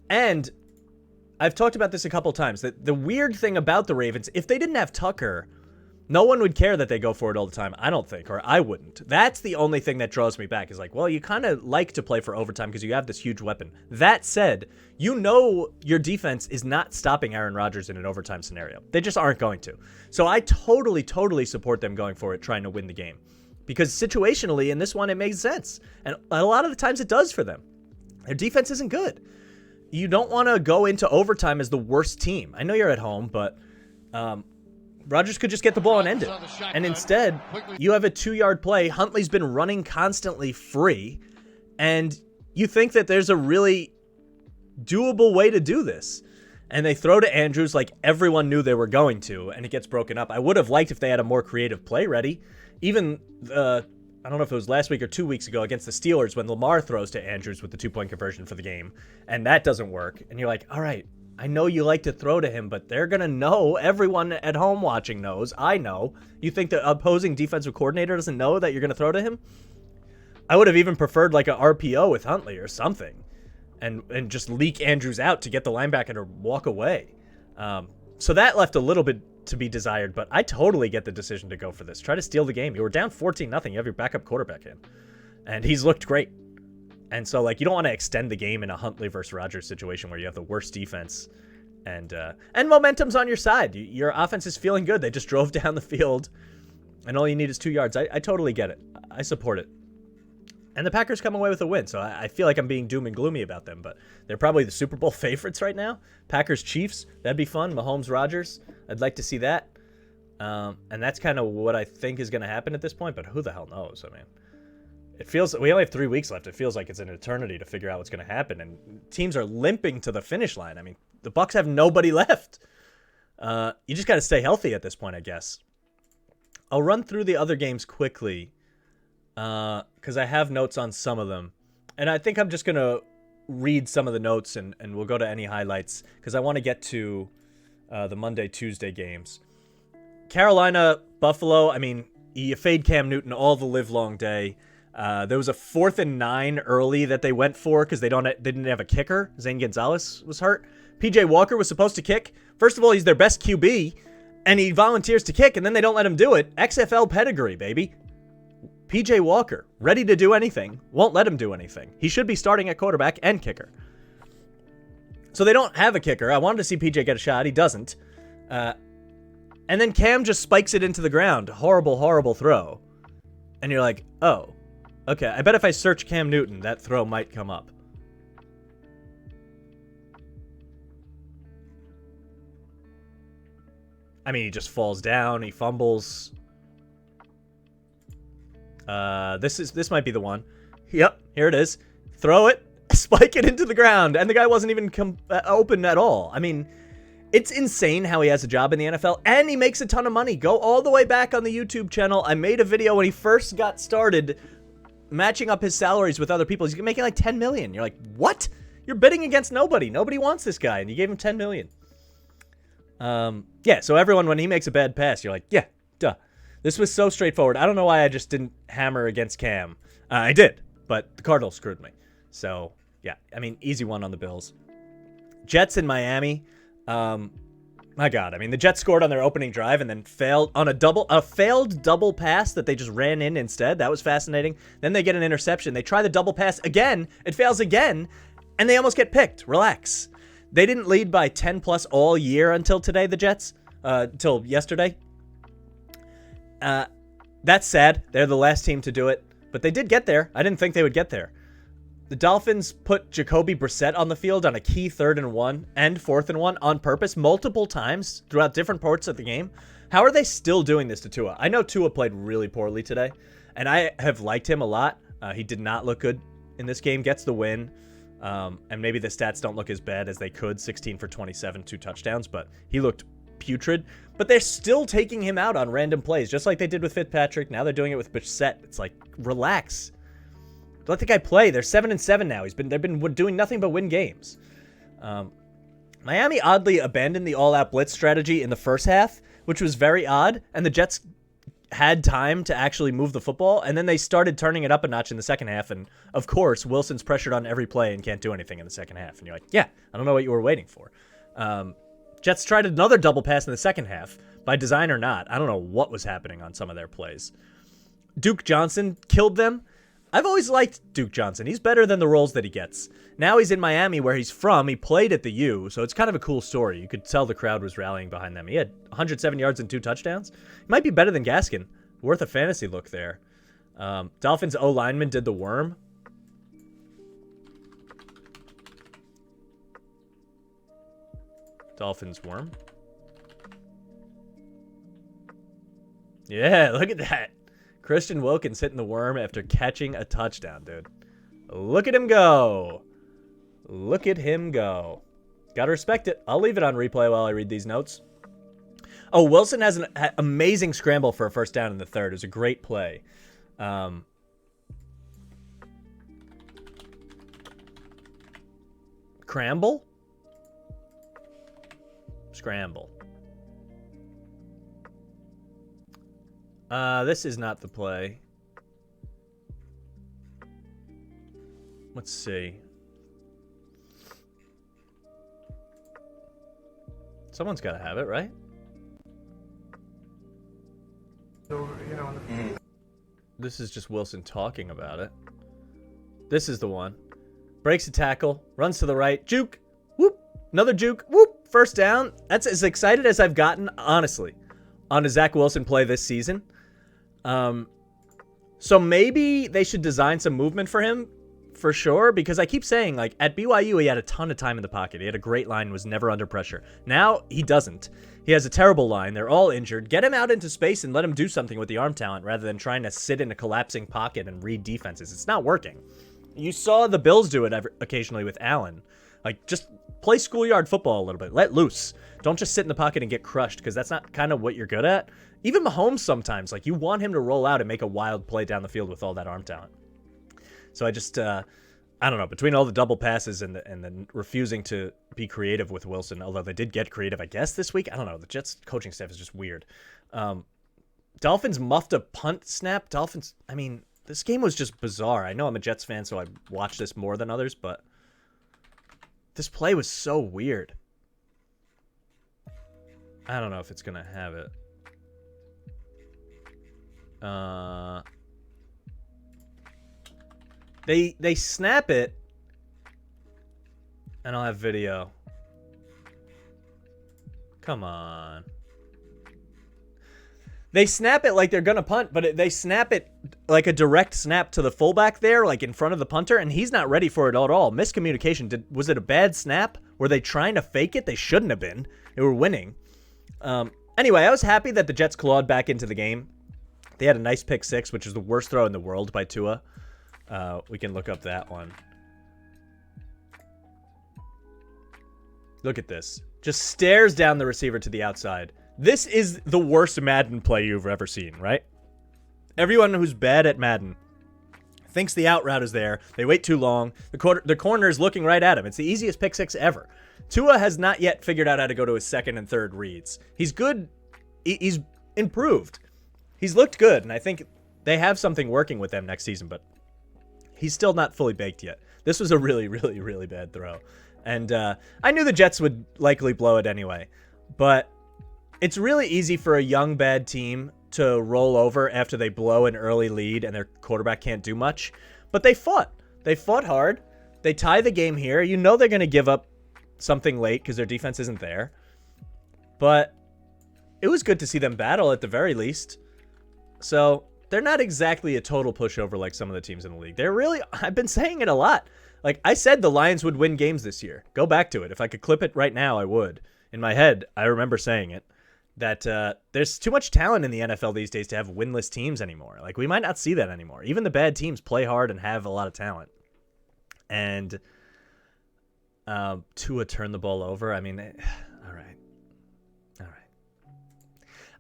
And I've talked about this a couple times. That the weird thing about the Ravens, if they didn't have Tucker, no one would care that they go for it all the time, I don't think, or I wouldn't. That's the only thing that draws me back is like, well, you kind of like to play for overtime because you have this huge weapon. That said, your defense is not stopping Aaron Rodgers in an overtime scenario. They just aren't going to. So I totally support them going for it, trying to win the game. Because situationally, in this one, it makes sense. And a lot of the times it does for them. Their defense isn't good. You don't want to go into overtime as the worst team. I know you're at home, but Rodgers could just get the ball and end it. And instead, you have a 2-yard play. Huntley's been running constantly free. And you think that there's a really doable way to do this. And they throw to Andrews like everyone knew they were going to, and it gets broken up. I would have liked if they had a more creative play ready. Even, I don't know if it was last week or 2 weeks ago against the Steelers when Lamar throws to Andrews with the 2-point conversion for the game. And that doesn't work. And you're like, all right, I know you like to throw to him, but they're going to know. Everyone at home watching knows. I know. You think the opposing defensive coordinator doesn't know that you're going to throw to him? I would have even preferred like an RPO with Huntley or something and just leak Andrews out to get the linebacker to walk away. So that left a little bit to be desired, but I totally get the decision to go for this. Try to steal the game. You were down 14-0. You have your backup quarterback in, and he's looked great. And so, like, you don't want to extend the game in a Huntley versus Rodgers situation where you have the worst defense and momentum's on your side. Your offense is feeling good. They just drove down the field, and all you need is 2 yards. I totally get it. I support it. And the Packers come away with a win, so I feel like I'm being doom and gloomy about them, but they're probably the Super Bowl favorites right now. Packers-Chiefs, that'd be fun. Mahomes-Rodgers, I'd like to see that. And that's kind of what I think is going to happen at this point, but who the hell knows? I mean, it feels we only have 3 weeks left. It feels like it's an eternity to figure out what's going to happen, and teams are limping to the finish line. I mean, the Bucs have nobody left. You just got to stay healthy at this point, I guess. I'll run through the other games quickly because I have notes on some of them, and I think I'm just going to read some of the notes, and we'll go to any highlights because I want to get to the Monday, Tuesday games. Carolina, Buffalo, I mean, you fade Cam Newton all the livelong day. There was a 4th and 9 early that they went for because they didn't have a kicker. Zane Gonzalez was hurt. PJ Walker was supposed to kick. First of all, he's their best QB, and he volunteers to kick, and then they don't let him do it. XFL pedigree, baby. PJ Walker, ready to do anything, won't let him do anything. He should be starting at quarterback and kicker. So they don't have a kicker. I wanted to see PJ get a shot. He doesn't. And then Cam just spikes it into the ground. Horrible throw. And you're like, oh. Okay, I bet if I search Cam Newton, that throw might come up. I mean, he just falls down. He fumbles. This might be the one. Yep, here it is. Throw it, spike it into the ground, and the guy wasn't even open at all. I mean, it's insane how he has a job in the NFL, and he makes a ton of money. Go all the way back on the YouTube channel. I made a video when he first got started matching up his salaries with other people. He's making like $10 million. You're like, what? You're bidding against nobody. Nobody wants this guy, and you gave him $10 million. Yeah, so everyone, when he makes a bad pass, you're like, yeah, duh. This was so straightforward. I don't know why I just didn't hammer against Cam. I did, but the Cardinals screwed me. So, yeah, I mean, easy one on the Bills. Jets in Miami. My God, I mean, the Jets scored on their opening drive and then failed on a failed double pass that they just ran in instead. That was fascinating. Then they get an interception. They try the double pass again. It fails again, and they almost get picked. Relax. They didn't lead by 10 plus all year until today, the Jets, until yesterday. That's sad. They're the last team to do it, but they did get there. I didn't think they would get there. The Dolphins put Jacoby Brissett on the field on a key 3rd and 1 and 4th and 1 on purpose multiple times throughout different parts of the game. How are they still doing this to Tua? I know Tua played really poorly today, and I have liked him a lot. He did not look good in this game, gets the win, and maybe the stats don't look as bad as they could, 16 for 27, 2 touchdowns, but he looked putrid. But they're still taking him out on random plays, just like they did with Fitzpatrick. Now they're doing it with Brissett. It's like, relax. Let the guy play. They're 7-7 now. They've been doing nothing but win games. Miami oddly abandoned the all-out blitz strategy in the first half, which was very odd, and the Jets had time to actually move the football, and then they started turning it up a notch in the second half, and of course, Wilson's pressured on every play and can't do anything in the second half, and you're like, yeah, I don't know what you were waiting for. Jets tried another double pass in the second half, by design or not. I don't know what was happening on some of their plays. Duke Johnson killed them. I've always liked Duke Johnson. He's better than the roles that he gets. Now he's in Miami, where he's from. He played at the U, so it's kind of a cool story. You could tell the crowd was rallying behind them. He had 107 yards and 2 touchdowns. He might be better than Gaskin. Worth a fantasy look there. Dolphins O-lineman did the worm. Dolphins worm. Yeah, look at that. Christian Wilkins hitting the worm after catching a touchdown, dude. Look at him go. Look at him go. Gotta respect it. I'll leave it on replay while I read these notes. Oh, Wilson has an amazing scramble for a first down in the third. It was a great play. Cramble? Scramble. This is not the play. Let's see. Someone's got to have it, right? This is just Wilson talking about it. This is the one. Breaks a tackle, runs to the right, juke, whoop, another juke, whoop, first down. That's as excited as I've gotten, honestly, on a Zach Wilson play this season. So maybe they should design some movement for him, for sure, because I keep saying, like, at BYU, he had a ton of time in the pocket. He had a great line, was never under pressure. Now, he doesn't. He has a terrible line. They're all injured. Get him out into space and let him do something with the arm talent rather than trying to sit in a collapsing pocket and read defenses. It's not working. You saw the Bills do it occasionally with Allen. Like, just play schoolyard football a little bit. Let loose. Don't just sit in the pocket and get crushed, because that's not kind of what you're good at. Even Mahomes sometimes, like, you want him to roll out and make a wild play down the field with all that arm talent. So I just, I don't know, between all the double passes and the refusing to be creative with Wilson, although they did get creative, I guess, this week. I don't know. The Jets coaching staff is just weird. Dolphins muffed a punt snap. Dolphins, I mean, this game was just bizarre. I know I'm a Jets fan, so I watched this more than others, but this play was so weird. I don't know if it's going to have it. They snap it, and I'll have video. Come on. They snap it like they're going to punt, but they snap it like a direct snap to the fullback there, like in front of the punter, and he's not ready for it at all. Miscommunication. Was it a bad snap? Were they trying to fake it? They shouldn't have been. They were winning. Anyway, I was happy that the Jets clawed back into the game. They had a nice pick six, which is the worst throw in the world by Tua. We can look up that one. Look at this. Just stares down the receiver to the outside. This is the worst Madden play you've ever seen, right? Everyone who's bad at Madden thinks the out route is there. They wait too long. The corner is looking right at him. It's the easiest pick six ever. Tua has not yet figured out how to go to his second and third reads. He's good. He's improved. He's looked good, and I think they have something working with them next season, but he's still not fully baked yet. This was a really, really, really bad throw. And I knew the Jets would likely blow it anyway, but it's really easy for a young, bad team to roll over after they blow an early lead and their quarterback can't do much. But they fought. They fought hard. They tie the game here. You know they're going to give up something late because their defense isn't there. But it was good to see them battle at the very least. So they're not exactly a total pushover like some of the teams in the league. They're really, I've been saying it a lot. Like, I said the Lions would win games this year. Go back to it. If I could clip it right now, I would. In my head, I remember saying it. That there's too much talent in the NFL these days to have winless teams anymore. Like, we might not see that anymore. Even the bad teams play hard and have a lot of talent. And Tua turned the ball over. I mean, all right.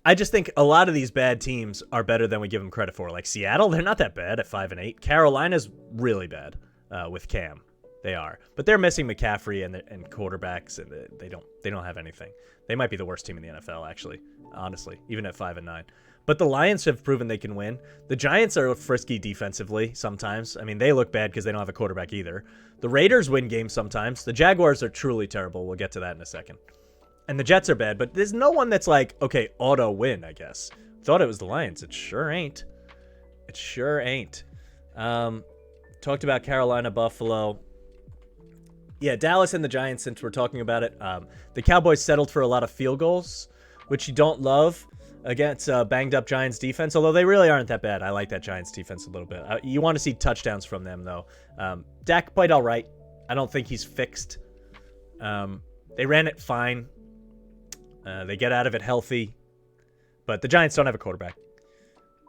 I just think a lot of these bad teams are better than we give them credit for. Like Seattle, they're not that bad at 5-8. Carolina's really bad with Cam. They are. But they're missing McCaffrey and quarterbacks, and they don't have anything. They might be the worst team in the NFL, actually, honestly, even at 5-9. But the Lions have proven they can win. The Giants are frisky defensively sometimes. I mean, they look bad because they don't have a quarterback either. The Raiders win games sometimes. The Jaguars are truly terrible. We'll get to that in a second. And the Jets are bad, but there's no one that's like, okay, auto win, I guess. Thought it was the Lions. It sure ain't. It sure ain't. Talked about Carolina, Buffalo. Yeah, Dallas and the Giants, since we're talking about it. The Cowboys settled for a lot of field goals, which you don't love against banged-up Giants defense, although they really aren't that bad. I like that Giants defense a little bit. You want to see touchdowns from them, though. Dak played all right. I don't think he's fixed. They ran it fine. They get out of it healthy. But the Giants don't have a quarterback.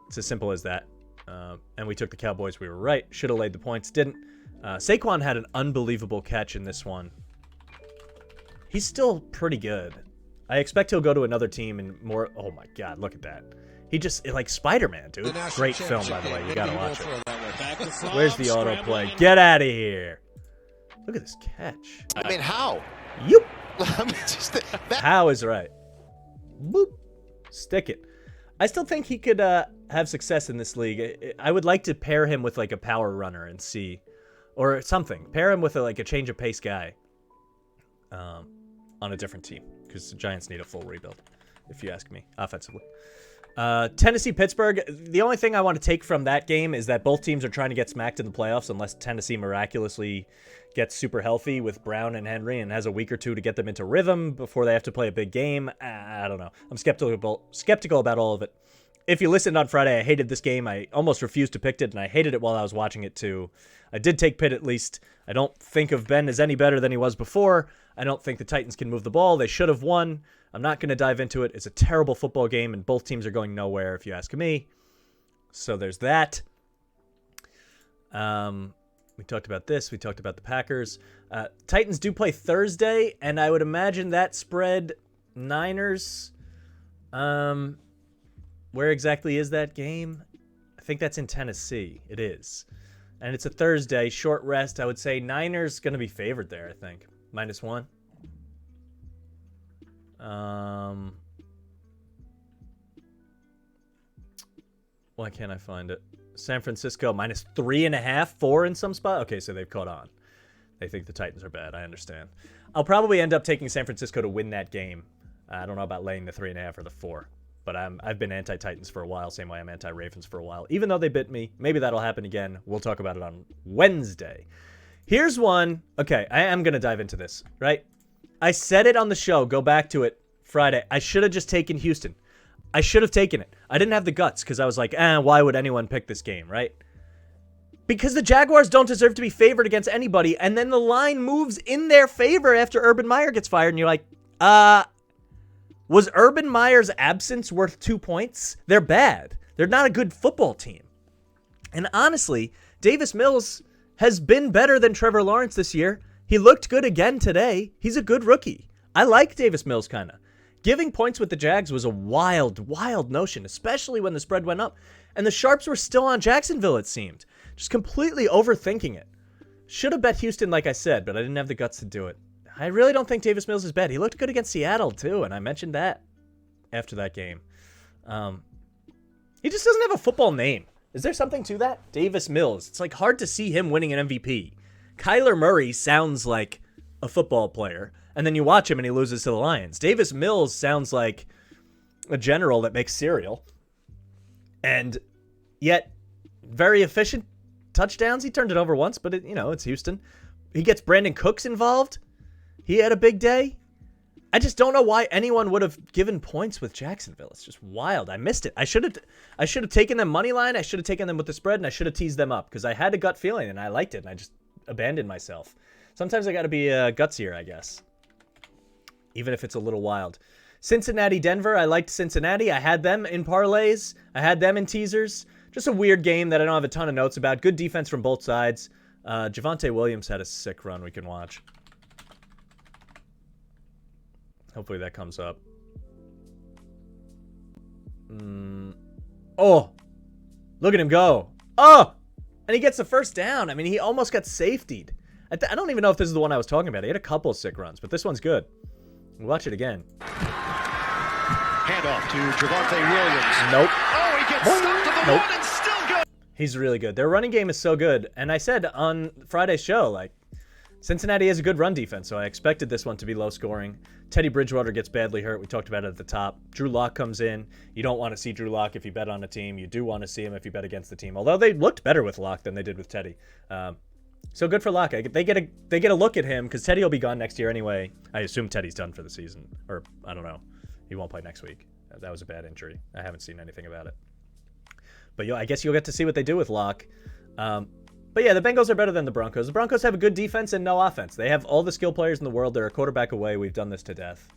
It's as simple as that. And we took the Cowboys. We were right. Should have laid the points. Didn't. Saquon had an unbelievable catch in this one. He's still pretty good. I expect he'll go to another team and more. Oh my God, look at that. He just, like Spider-Man, dude. Great film, by the way. You gotta watch it. Where's the autoplay? Get out of here. Look at this catch. I mean, how? Yoop. I mean, How is right. Boop. Stick it. I still think he could have success in this league. I would like to pair him with like a power runner and see, or something. Pair him with like a change of pace guy on a different team, because the Giants need a full rebuild, if you ask me, offensively. Tennessee-Pittsburgh, the only thing I want to take from that game is that both teams are trying to get smacked in the playoffs unless Tennessee miraculously gets super healthy with Brown and Henry and has a week or two to get them into rhythm before they have to play a big game. I don't know. I'm skeptical about all of it. If you listened on Friday, I hated this game. I almost refused to pick it, and I hated it while I was watching it too. I did take Pitt at least. I don't think of Ben as any better than he was before. I don't think the Titans can move the ball. They should have won. I'm not going to dive into it. It's a terrible football game, and both teams are going nowhere, if you ask me. So there's that. We talked about this. We talked about the Packers. Titans do play Thursday, and I would imagine that spread Niners. Where exactly is that game? I think that's in Tennessee. It is. And it's a Thursday, short rest. I would say Niners going to be favored there, I think. -1. Why can't I find it? San Francisco -3.5, 4 in some spot. Okay, so they've caught on. They think the Titans are bad. I understand. I'll probably end up taking San Francisco to win that game. I don't know about laying the 3.5 or the 4. But I've been anti-Titans for a while, same way I'm anti-Ravens for a while. Even though they bit me, maybe that'll happen again. We'll talk about it on Wednesday. Here's one. Okay, I am going to dive into this, right? I said it on the show. Go back to it Friday. I should have just taken Houston. I should have taken it. I didn't have the guts because I was like, why would anyone pick this game, right? Because the Jaguars don't deserve to be favored against anybody, and then the line moves in their favor after Urban Meyer gets fired, and you're like, was Urban Meyer's absence worth 2 points? They're bad. They're not a good football team. And honestly, Davis Mills has been better than Trevor Lawrence this year. He looked good again today. He's a good rookie. I like Davis Mills kind of. Giving points with the Jags was a wild, wild notion, especially when the spread went up. And the Sharps were still on Jacksonville, it seemed. Just completely overthinking it. Should have bet Houston, like I said, but I didn't have the guts to do it. I really don't think Davis Mills is bad. He looked good against Seattle, too, and I mentioned that after that game. He just doesn't have a football name. Is there something to that? Davis Mills. It's like hard to see him winning an MVP. Kyler Murray sounds like a football player, and then you watch him and he loses to the Lions. Davis Mills sounds like a general that makes cereal, and yet very efficient touchdowns. He turned it over once, but it's Houston. He gets Brandon Cooks involved. He had a big day. I just don't know why anyone would have given points with Jacksonville. It's just wild. I missed it. I should have taken them money line. I should have taken them with the spread, and I should have teased them up because I had a gut feeling and I liked it, and I just abandoned myself. Sometimes I got to be gutsier, I guess, even if it's a little wild. Cincinnati, Denver. I liked Cincinnati. I had them in parlays. I had them in teasers. Just a weird game that I don't have a ton of notes about. Good defense from both sides. Javonte Williams had a sick run we can watch. Hopefully that comes up. Oh, look at him go. Oh, and he gets the first down. I mean, he almost got safetied. I don't even know if this is the one I was talking about. He had a couple of sick runs, but this one's good. We'll watch it again. Handoff to Javonte Williams. Nope. Oh, he gets stuck to the one and still good. He's really good. Their running game is so good. And I said on Friday's show, like, Cincinnati has a good run defense, so I expected this one to be low scoring. Teddy Bridgewater gets badly hurt. We talked about it at the top. Drew Lock comes in. You don't want to see Drew Lock if you bet on a team. You do want to see him if you bet against the team. Although they looked better with Lock than they did with Teddy. So good for Lock. They get a look at him because Teddy will be gone next year anyway. I assume Teddy's done for the season. Or, I don't know. He won't play next week. That was a bad injury. I haven't seen anything about it. But I guess you'll get to see what they do with Lock. But yeah, the Bengals are better than the Broncos. The Broncos have a good defense and no offense. They have all the skill players in the world. They're a quarterback away. We've done this to death.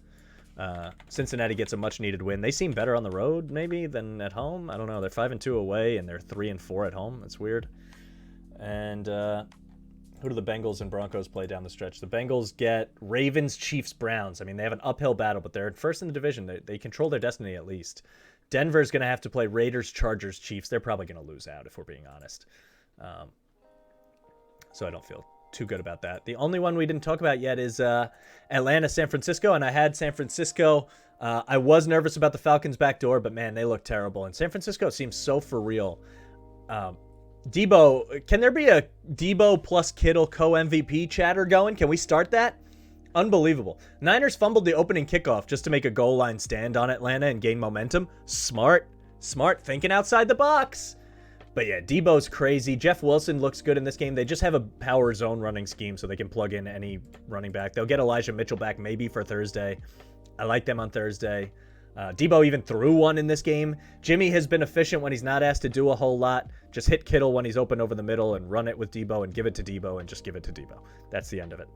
Cincinnati gets a much-needed win. They seem better on the road, maybe, than at home. I don't know. They're 5-2 away, and they're 3-4 at home. That's weird. And who do the Bengals and Broncos play down the stretch? The Bengals get Ravens, Chiefs, Browns. I mean, they have an uphill battle, but they're first in the division. They control their destiny at least. Denver's going to have to play Raiders, Chargers, Chiefs. They're probably going to lose out, if we're being honest. So I don't feel too good about that. The only one we didn't talk about yet is Atlanta, San Francisco, and I had San Francisco. I was nervous about the Falcons' backdoor, but man, they look terrible. And San Francisco seems so for real. Debo, can there be a Debo plus Kittle co-MVP chatter going? Can we start that? Unbelievable. Niners fumbled the opening kickoff just to make a goal line stand on Atlanta and gain momentum. Smart, thinking outside the box. But yeah, Debo's crazy. Jeff Wilson looks good in this game. They just have a power zone running scheme so they can plug in any running back. They'll get Elijah Mitchell back maybe for Thursday. I like them on Thursday. Debo even threw one in this game. Jimmy has been efficient when he's not asked to do a whole lot. Just hit Kittle when he's open over the middle and run it with Debo and give it to Debo and just give it to Debo. That's the end of it.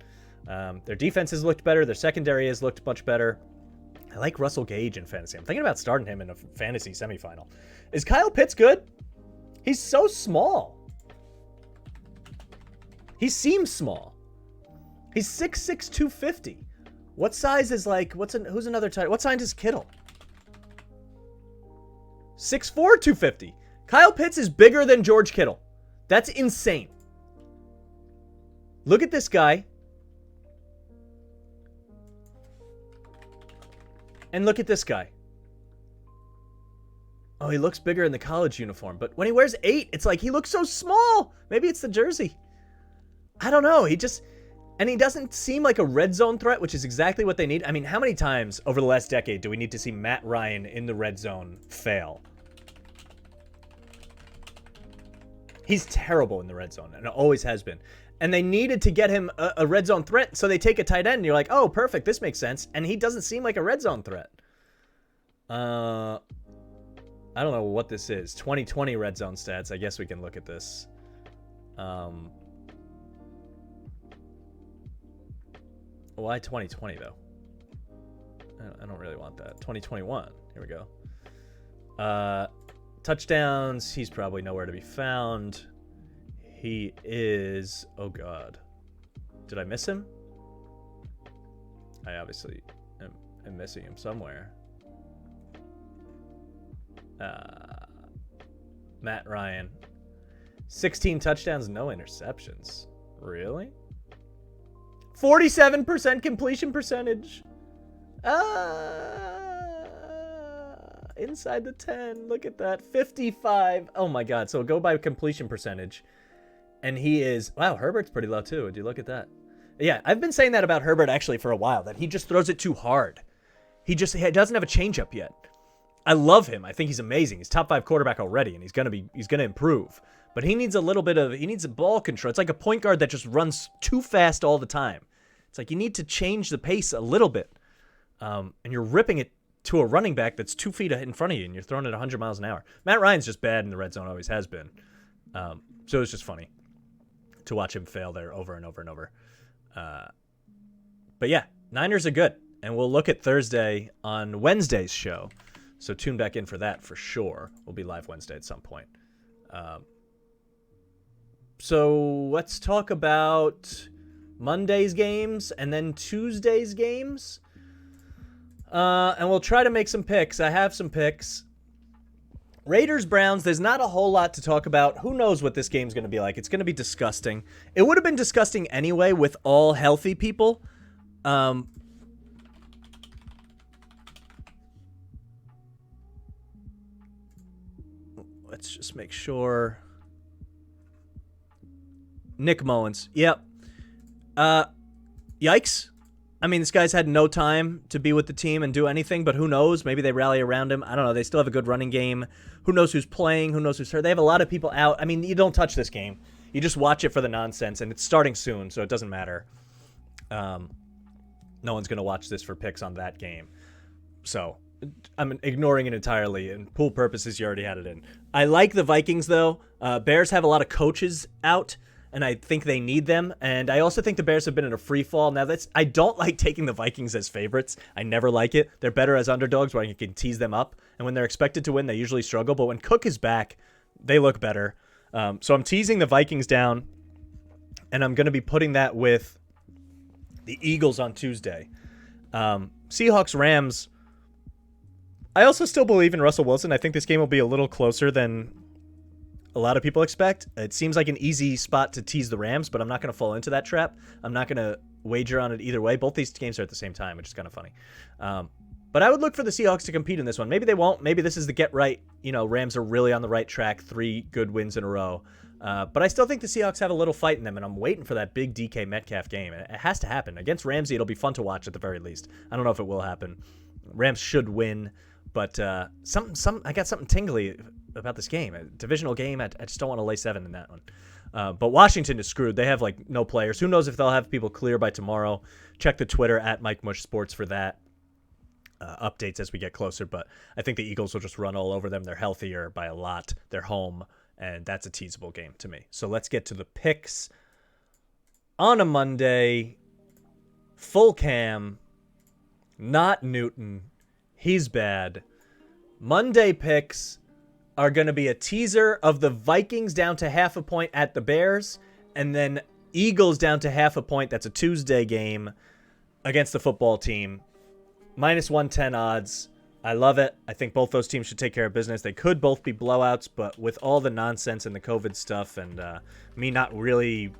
Their defense has looked better. Their secondary has looked much better. I like Russell Gage in fantasy. I'm thinking about starting him in a fantasy semifinal. Is Kyle Pitts good? He's so small. He seems small. He's 6'6", 250. What size is who's another type? What size is Kittle? 6'4", 250. Kyle Pitts is bigger than George Kittle. That's insane. Look at this guy. And look at this guy. Oh, he looks bigger in the college uniform. But when he wears 8, it's like he looks so small. Maybe it's the jersey. I don't know. And he doesn't seem like a red zone threat, which is exactly what they need. I mean, how many times over the last decade do we need to see Matt Ryan in the red zone fail? He's terrible in the red zone, and always has been. And they needed to get him a red zone threat, so they take a tight end, and you're like, oh, perfect, this makes sense. And he doesn't seem like a red zone threat. I don't know what this is. 2020 red zone stats. I guess we can look at this. Why 2020, though? I don't really want that. 2021. Here we go. Touchdowns. He's probably nowhere to be found. He is... Oh, God. Did I miss him? I obviously am missing him somewhere. Matt Ryan. 16 touchdowns, no interceptions. Really? 47% completion percentage. Inside the 10. Look at that. 55. Oh my God. So go by completion percentage. And he is... Wow, Herbert's pretty low too. Would you look at that? Yeah, I've been saying that about Herbert actually for a while, that he just throws it too hard. He doesn't have a changeup yet. I love him. I think he's amazing. He's top 5 quarterback already, and he's gonna improve. But he needs a ball control. It's like a point guard that just runs too fast all the time. It's like you need to change the pace a little bit. And you're ripping it to a running back that's 2 feet in front of you, and you're throwing it 100 miles an hour. Matt Ryan's just bad in the red zone, always has been. So it's just funny to watch him fail there over and over and over. But yeah, Niners are good. And we'll look at Thursday on Wednesday's show. So tune back in for that for sure. We'll be live Wednesday at some point. So let's talk about Monday's games and then Tuesday's games. And we'll try to make some picks. I have some picks. Raiders-Browns, there's not a whole lot to talk about. Who knows what this game's going to be like? It's going to be disgusting. It would have been disgusting anyway with all healthy people. Let's just make sure. Nick Mullins. Yep. Yikes. I mean, this guy's had no time to be with the team and do anything, but who knows? Maybe they rally around him. I don't know. They still have a good running game. Who knows who's playing? Who knows who's hurt? They have a lot of people out. I mean, you don't touch this game. You just watch it for the nonsense, and it's starting soon, so it doesn't matter. No one's going to watch this for picks on that game. So I'm ignoring it entirely. And pool purposes, you already had it in. I like the Vikings, though. Bears have a lot of coaches out, and I think they need them. And I also think the Bears have been in a free fall. Now, I don't like taking the Vikings as favorites. I never like it. They're better as underdogs where you can tease them up. And when they're expected to win, they usually struggle. But when Cook is back, they look better. So I'm teasing the Vikings down, and I'm going to be putting that with the Eagles on Tuesday. Seahawks Rams. I also still believe in Russell Wilson. I think this game will be a little closer than a lot of people expect. It seems like an easy spot to tease the Rams, but I'm not going to fall into that trap. I'm not going to wager on it either way. Both these games are at the same time, which is kind of funny. But I would look for the Seahawks to compete in this one. Maybe they won't. Maybe this is the get right. Rams are really on the right track. 3 good wins in a row. But I still think the Seahawks have a little fight in them, and I'm waiting for that big DK Metcalf game. It has to happen. Against Ramsey, it'll be fun to watch at the very least. I don't know if it will happen. Rams should win, but I got something tingly about this game. A divisional game, I just don't want to lay 7 in that one. But Washington is screwed. They have no players. Who knows if they'll have people clear by tomorrow. Check the Twitter at MikeTheMush Sports for that. Updates as we get closer, but I think the Eagles will just run all over them. They're healthier by a lot. They're home, and that's a teasable game to me. So let's get to the picks. On a Monday, full cam, not Newton. He's bad. Monday picks are going to be a teaser of the Vikings down to 0.5 point at the Bears, and then Eagles down to 0.5 point. That's a Tuesday game against the football team. -110 odds. I love it. I think both those teams should take care of business. They could both be blowouts, but with all the nonsense and the COVID stuff and me not really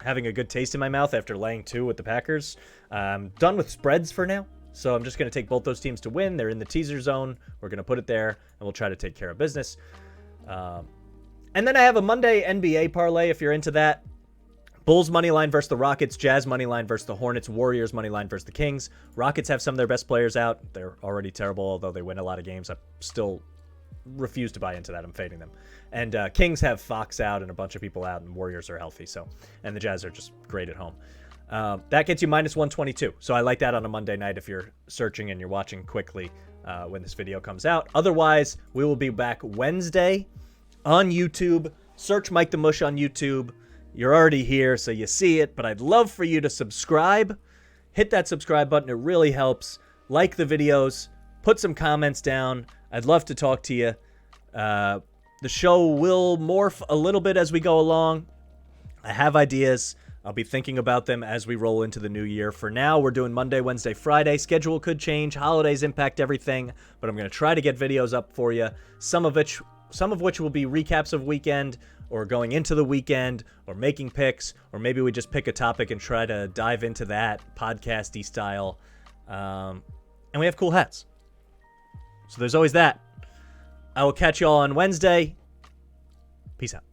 having a good taste in my mouth after laying 2 with the Packers, I'm done with spreads for now. So I'm just going to take both those teams to win. They're in the teaser zone. We're going to put it there, and we'll try to take care of business. And then I have a Monday NBA parlay if you're into that. Bulls money line versus the Rockets, Jazz money line versus the Hornets, Warriors money line versus the Kings. Rockets have some of their best players out. They're already terrible, although they win a lot of games. I still refuse to buy into that. I'm fading them. And Kings have Fox out and a bunch of people out, and Warriors are healthy. And the Jazz are just great at home. That gets you -122. So I like that on a Monday night if you're searching and you're watching quickly when this video comes out. Otherwise, we will be back Wednesday on YouTube. Search MikeTheMush on YouTube. You're already here, so you see it, but I'd love for you to subscribe. Hit that subscribe button. It really helps. Like the videos. Put some comments down. I'd love to talk to you. The show will morph a little bit as we go along. I have ideas. I'll be thinking about them as we roll into the new year. For now, we're doing Monday, Wednesday, Friday. Schedule could change. Holidays impact everything, but I'm going to try to get videos up for you. Some of which will be recaps of weekend, or going into the weekend, or making picks, or maybe we just pick a topic and try to dive into that podcasty style. And we have cool hats. So there's always that. I will catch you all on Wednesday. Peace out.